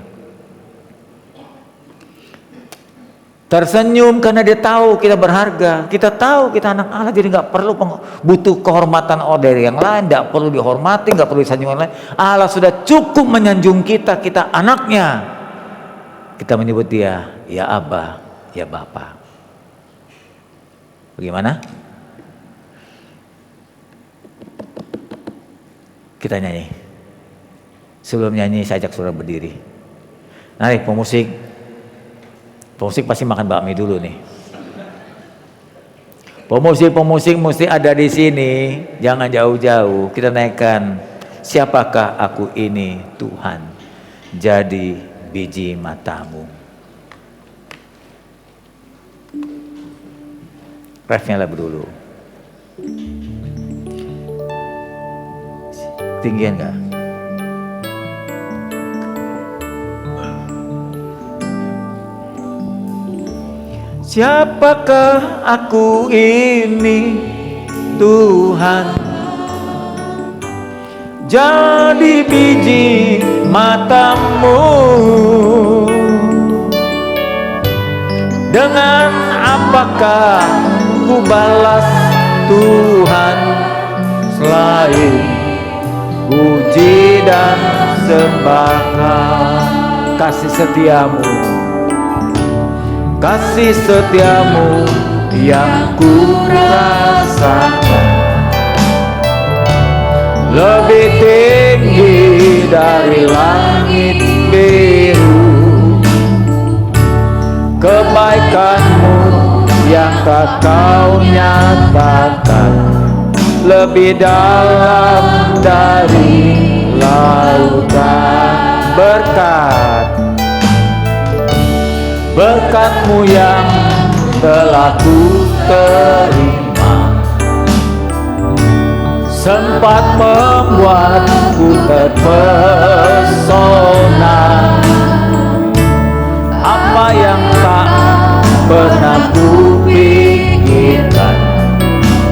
Tersenyum karena dia tahu kita berharga, kita tahu kita anak Allah, jadi nggak perlu butuh kehormatan dari yang lain, nggak perlu dihormati, nggak perlu disanjung orang lain. Allah sudah cukup menyanjung kita, kita anaknya. Kita menyebut dia ya Abba, ya Bapa. Bagaimana? Kita nyanyi. Sebelum nyanyi saya ajak saudara berdiri. Nah, pemusik. Pemusik pasti makan bakmi dulu nih. Pemusik mesti ada di sini. Jangan jauh-jauh. Kita naikkan. Siapakah aku ini Tuhan? Jadi biji matamu. Refnya lagu dulu. Tinggian gak? Siapakah aku ini Tuhan? Jadi biji matamu. Dengan apakah ku balas Tuhan selain puji dan sembah? Kasih setiamu, kasih setiamu yang ku rasakan lebih tinggi dari langit biru. Kebaikanmu yang tak kau nyatakan lebih dalam dari lautan. Berkatmu yang telah ku terima sempat membuatku terpesona. Apa yang tak pernah ku pikirkan,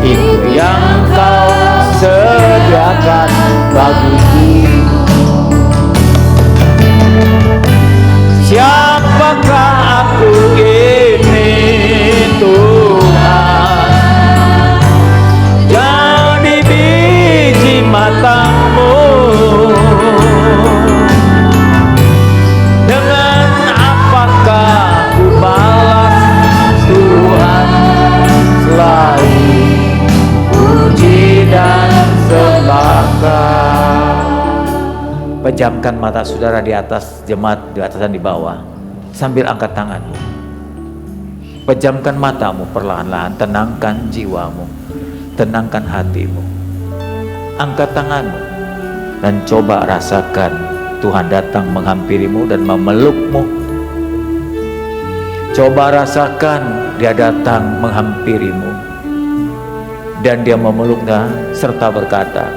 itu yang kau sediakan bagiku. Siapakah aku ini Tuhan? Jadi biji matamu. Dengan apakah ku balas Tuhan selain puji dan sembah? Pejamkan mata saudara di atas jemaat, di atas dan di bawah, sambil angkat tanganmu. Pejamkan matamu perlahan-lahan, tenangkan jiwamu, tenangkan hatimu. Angkat tanganmu dan coba rasakan Tuhan datang menghampirimu dan memelukmu. Coba rasakan Dia datang menghampirimu dan Dia memeluknya serta berkata,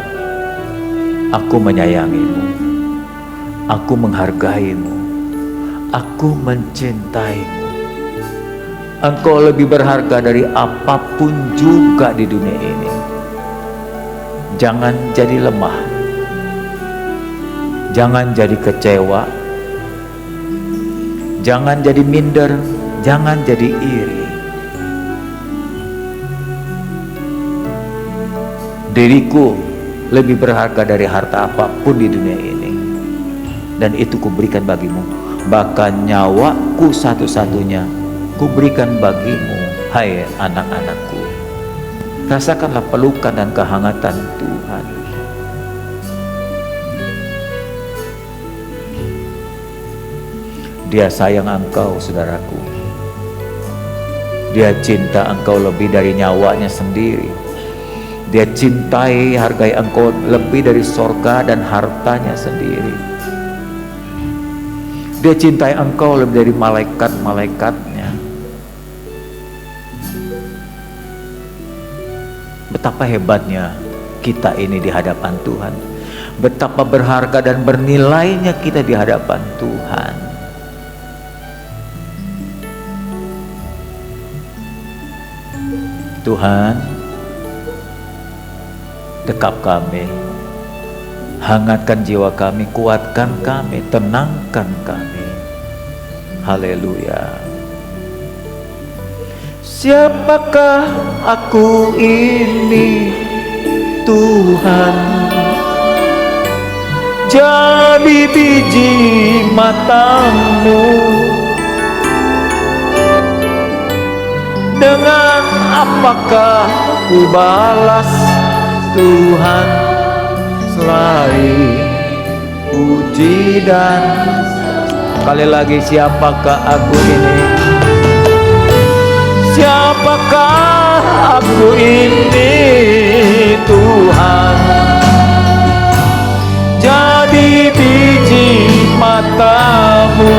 aku menyayangimu, aku menghargaimu, aku mencintaimu. Engkau lebih berharga dari apapun juga di dunia ini. Jangan jadi lemah, jangan jadi kecewa, jangan jadi minder, jangan jadi iri. Diriku lebih berharga dari harta apapun di dunia ini, dan itu kuberikan bagimu. Bahkan nyawaku satu-satunya kuberikan bagimu, hai anak-anakku. Rasakanlah pelukan dan kehangatan Tuhan. Dia sayang engkau, saudaraku. Dia cinta engkau lebih dari nyawanya sendiri. Dia cintai, hargai engkau lebih dari sorga dan hartanya sendiri. Dia cintai engkau lebih dari malaikat-malaikatnya. Betapa hebatnya kita ini di hadapan Tuhan. Betapa berharga dan bernilainya kita di hadapan Tuhan. Tuhan, dekap kami, hangatkan jiwa kami, kuatkan kami, tenangkan kami. Haleluya. Siapakah aku ini Tuhan? Jadi biji matamu. Dengan apakah ku balas Tuhan selain puji dan sekali lagi, siapakah aku ini? Siapakah aku ini Tuhan? Jadi biji matamu.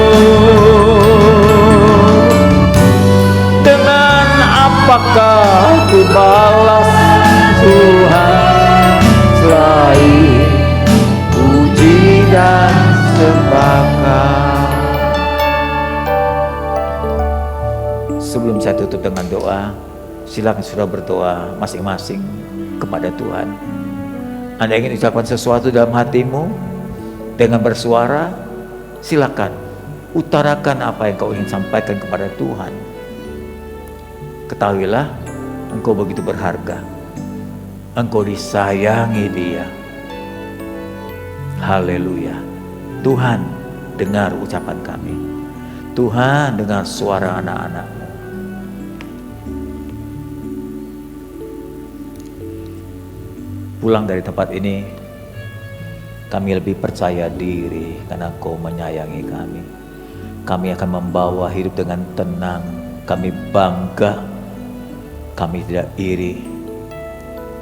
Dengan apakah ku balas Tuhan selain puji dan sembah? Sebelum saya tutup dengan doa, silakan sudah berdoa masing-masing kepada Tuhan. Anda ingin ucapkan sesuatu dalam hatimu dengan bersuara, silakan utarakan apa yang kau ingin sampaikan kepada Tuhan. Ketahuilah, engkau begitu berharga. Engkau disayangi Dia. Haleluya. Tuhan, dengar ucapan kami. Tuhan, dengar suara anak-anak. Pulang dari tempat ini, kami lebih percaya diri karena Kau menyayangi kami. Kami akan membawa hidup dengan tenang. Kami bangga. Kami tidak iri.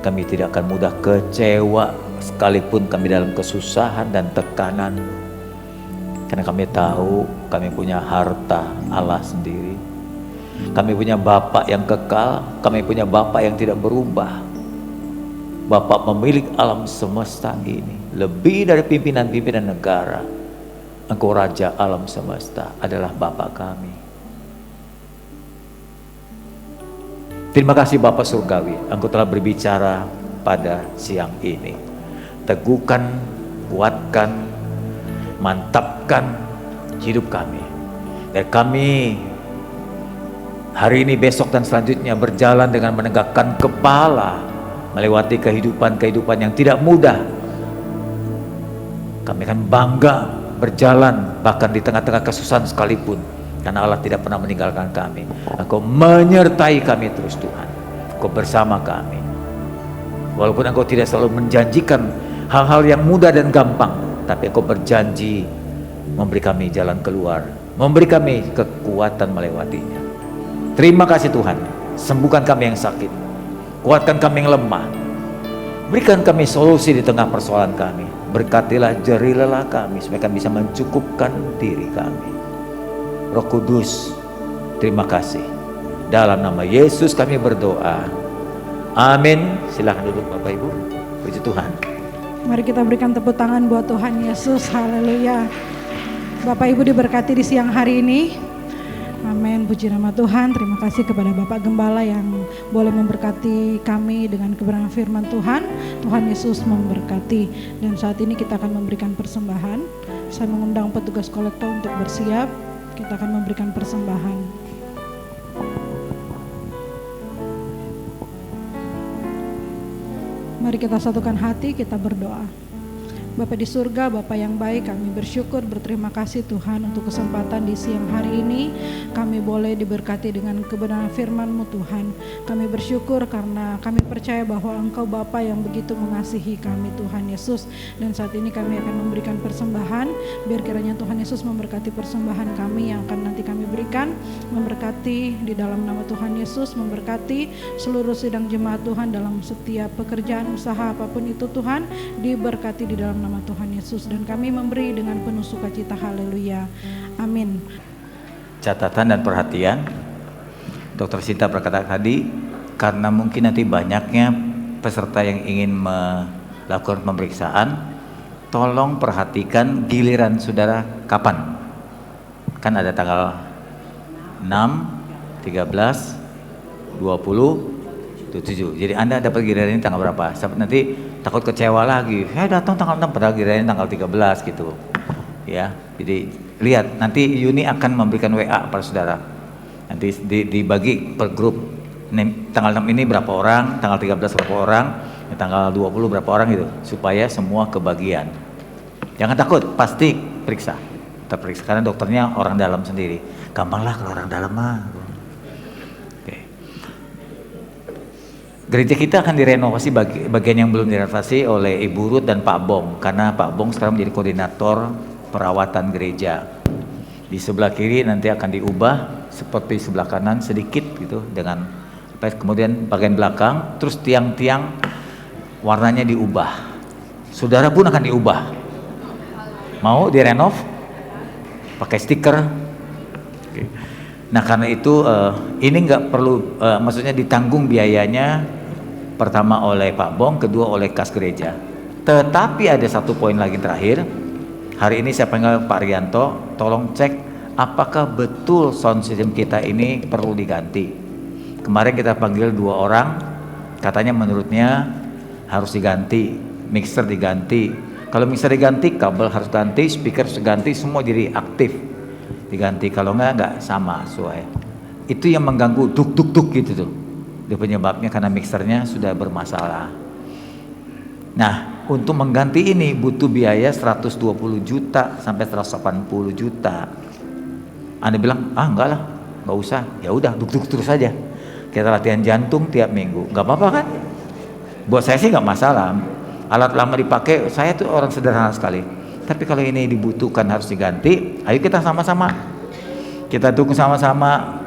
Kami tidak akan mudah kecewa sekalipun kami dalam kesusahan dan tekanan. Karena kami tahu kami punya harta Allah sendiri. Kami punya Bapa yang kekal. Kami punya Bapa yang tidak berubah. Bapak pemilik alam semesta ini, lebih dari pimpinan-pimpinan negara. Engkau Raja alam semesta adalah Bapa kami. Terima kasih Bapak Surgawi, Engkau telah berbicara pada siang ini. Teguhkan, kuatkan, mantapkan hidup kami. Dan kami hari ini, besok dan selanjutnya berjalan dengan menegakkan kepala, melewati kehidupan-kehidupan yang tidak mudah. Kami akan bangga berjalan bahkan di tengah-tengah kesusahan sekalipun, karena Allah tidak pernah meninggalkan kami. Engkau menyertai kami terus Tuhan. Engkau bersama kami. Walaupun Engkau tidak selalu menjanjikan hal-hal yang mudah dan gampang, tapi Engkau berjanji memberi kami jalan keluar, memberi kami kekuatan melewatinya. Terima kasih Tuhan. Sembuhkan kami yang sakit, kuatkan kami yang lemah, berikan kami solusi di tengah persoalan kami. Berkatilah jerih lelah kami supaya kami bisa mencukupkan diri kami. Roh Kudus, terima kasih. Dalam nama Yesus kami berdoa. Amin. Silahkan duduk Bapak Ibu. Puji Tuhan. Mari kita berikan tepuk tangan buat Tuhan Yesus. Haleluya. Bapak Ibu diberkati di siang hari ini. Amin, puji nama Tuhan. Terima kasih kepada Bapak Gembala yang boleh memberkati kami dengan kebenaran firman Tuhan. Tuhan Yesus memberkati. Dan saat ini kita akan memberikan persembahan. Saya mengundang petugas kolektor untuk bersiap. Kita akan memberikan persembahan. Mari kita satukan hati, kita berdoa. Bapa di surga, Bapa yang baik, kami bersyukur, berterima kasih Tuhan untuk kesempatan di siang hari ini. Kami boleh diberkati dengan kebenaran firman-Mu Tuhan. Kami bersyukur karena kami percaya bahwa Engkau Bapa yang begitu mengasihi kami Tuhan Yesus. Dan saat ini kami akan memberikan persembahan. Biar kiranya Tuhan Yesus memberkati persembahan kami yang akan nanti kami berikan. Memberkati di dalam nama Tuhan Yesus, memberkati seluruh sidang jemaat Tuhan dalam setiap pekerjaan usaha apapun itu Tuhan. Diberkati di dalam nama Tuhan Yesus, dan kami memberi dengan penuh sukacita. Haleluya. Amin. Catatan dan perhatian, Dr. Sinta berkata tadi, karena mungkin nanti banyaknya peserta yang ingin melakukan pemeriksaan, tolong perhatikan giliran saudara kapan. Kan ada tanggal 6, 13, 20, 7. Jadi Anda dapat giliran ini tanggal berapa? Sampai nanti takut kecewa lagi. Datang tanggal 6 padahal giliran ini tanggal 13 gitu. Ya. Jadi lihat, nanti Yuni akan memberikan WA pada saudara. Nanti dibagi per grup. Tanggal 6 ini berapa orang, tanggal 13 berapa orang, tanggal 20 berapa orang gitu, supaya semua kebagian. Jangan takut, pasti periksa. Terperiksa karena dokternya orang dalam sendiri. Gampang lah kalau orang dalam mah. Gereja kita akan direnovasi, bagian yang belum direnovasi oleh Ibu Ruth dan Pak Bong, karena Pak Bong sekarang menjadi koordinator perawatan gereja. Di sebelah kiri nanti akan diubah seperti sebelah kanan sedikit gitu, dengan kemudian bagian belakang, terus tiang-tiang warnanya diubah. Saudara pun akan diubah. Mau direnov? Pakai stiker? Nah karena itu ini nggak perlu, maksudnya ditanggung biayanya, pertama oleh Pak Bong, kedua oleh kas gereja. Tetapi ada satu poin lagi terakhir. Hari ini saya panggil Pak Rianto, tolong cek apakah betul sound system kita ini perlu diganti. Kemarin kita panggil 2 orang, katanya menurutnya harus diganti, mixer diganti. Kalau mixer diganti, kabel harus ganti, speaker harus ganti, semua jadi aktif. Diganti, kalau nggak sama sesuai. Itu yang mengganggu duk gitu tuh. Dia penyebabnya karena mixernya sudah bermasalah. Nah, untuk mengganti ini butuh biaya 120 juta sampai 180 juta. Anda bilang, enggak lah, nggak usah. Ya udah, duk terus saja. Kita latihan jantung tiap minggu, nggak apa-apa kan? Buat saya sih nggak masalah. Alat lama dipakai, saya tuh orang sederhana sekali. Tapi kalau ini dibutuhkan harus diganti, ayo kita sama-sama. Kita dukung sama-sama,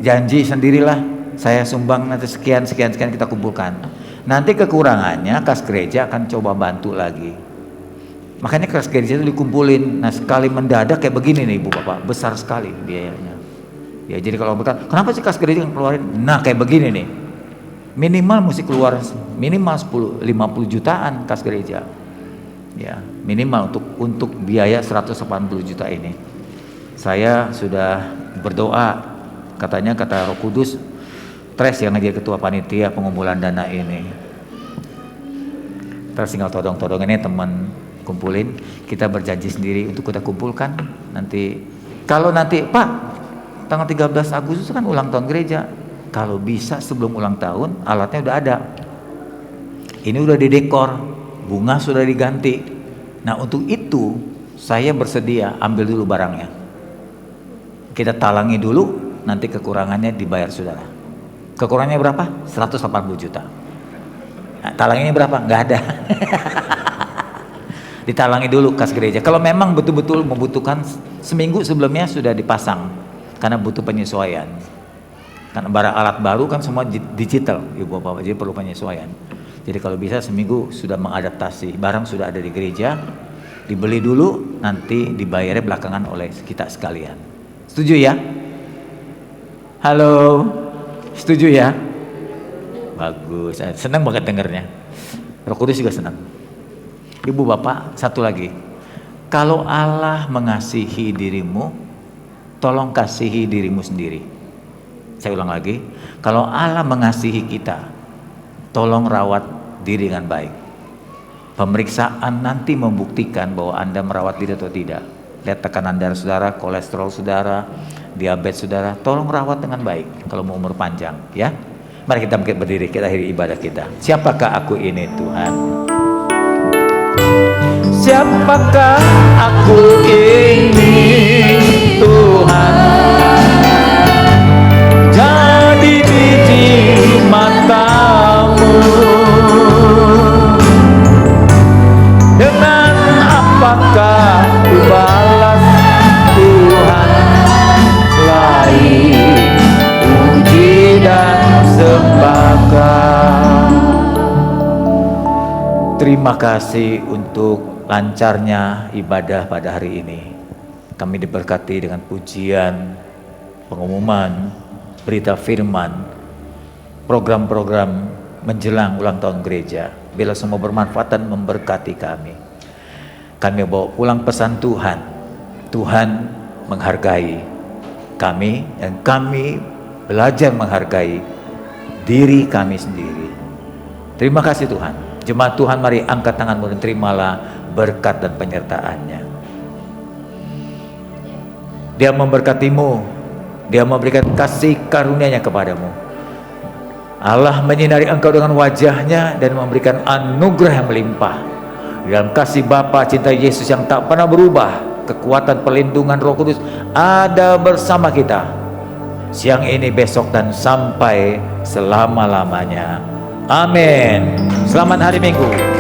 janji sendirilah, saya sumbang nanti sekian kita kumpulkan. Nanti kekurangannya kas gereja akan coba bantu lagi. Makanya kas gereja itu dikumpulin. Nah sekali mendadak kayak begini nih Ibu Bapak, besar sekali biayanya. Ya jadi kalau berkata, kenapa sih kas gereja yang keluarin? Nah kayak begini nih, minimal mesti keluar minimal 50 jutaan kas gereja. Ya, minimal untuk biaya 180 juta ini. Saya sudah berdoa, katanya kata Roh Kudus, Tres yang jadi ketua panitia pengumpulan dana ini. Terus tinggal todong-todong ini teman kumpulin, kita berjanji sendiri untuk kita kumpulkan. Nanti kalau nanti Pak, tanggal 13 Agustus kan ulang tahun gereja. Kalau bisa sebelum ulang tahun alatnya udah ada. Ini udah didekor, bunga sudah diganti. Nah untuk itu saya bersedia ambil dulu barangnya. Kita talangi dulu, nanti kekurangannya dibayar saudara. Kekurangannya berapa? 180 juta. Nah, talanginya berapa? Nggak ada. Ditalangi dulu kas gereja. Kalau memang betul-betul membutuhkan, seminggu sebelumnya sudah dipasang, karena butuh penyesuaian. Karena barang alat baru kan semua digital, Ibu Bapak, jadi perlu penyesuaian. Jadi kalau bisa seminggu sudah mengadaptasi, barang sudah ada di gereja, dibeli dulu, nanti dibayarnya belakangan oleh kita sekalian. Setuju ya? Halo, setuju ya? Bagus, senang banget dengarnya. Roh Kudus juga senang. Ibu Bapak, satu lagi, kalau Allah mengasihi dirimu, tolong kasihi dirimu sendiri. Saya ulang lagi, kalau Allah mengasihi kita, tolong rawat diri dengan baik. Pemeriksaan nanti membuktikan bahwa Anda merawat diri atau tidak. Lihat tekanan darah saudara, kolesterol saudara, diabetes saudara, tolong rawat dengan baik kalau mau umur panjang ya. Mari kita bangkit berdiri, kita akhiri ibadah kita. Siapakah aku ini Tuhan? Siapakah aku ini Tuhan? Jadi biji matamu. Dengan apakah ku balas Tuhan selain puji dan sembahkan. Terima kasih untuk lancarnya ibadah pada hari ini. Kami diberkati dengan pujian, pengumuman, berita firman, program-program menjelang ulang tahun gereja. Bila semua bermanfaat dan memberkati kami. Kami bawa pulang pesan Tuhan. Tuhan menghargai kami dan kami belajar menghargai diri kami sendiri. Terima kasih Tuhan. Jemaat Tuhan, mari angkat tanganmu dan terimalah berkat dan penyertaannya. Dia memberkatimu, Dia memberikan kasih karunia-Nya kepadamu. Allah menyinari engkau dengan wajahnya dan memberikan anugerah yang melimpah. Dalam kasih Bapa, cinta Yesus yang tak pernah berubah, kekuatan perlindungan Roh Kudus ada bersama kita siang ini, besok, dan sampai selama-lamanya. Amin. Selamat hari Minggu.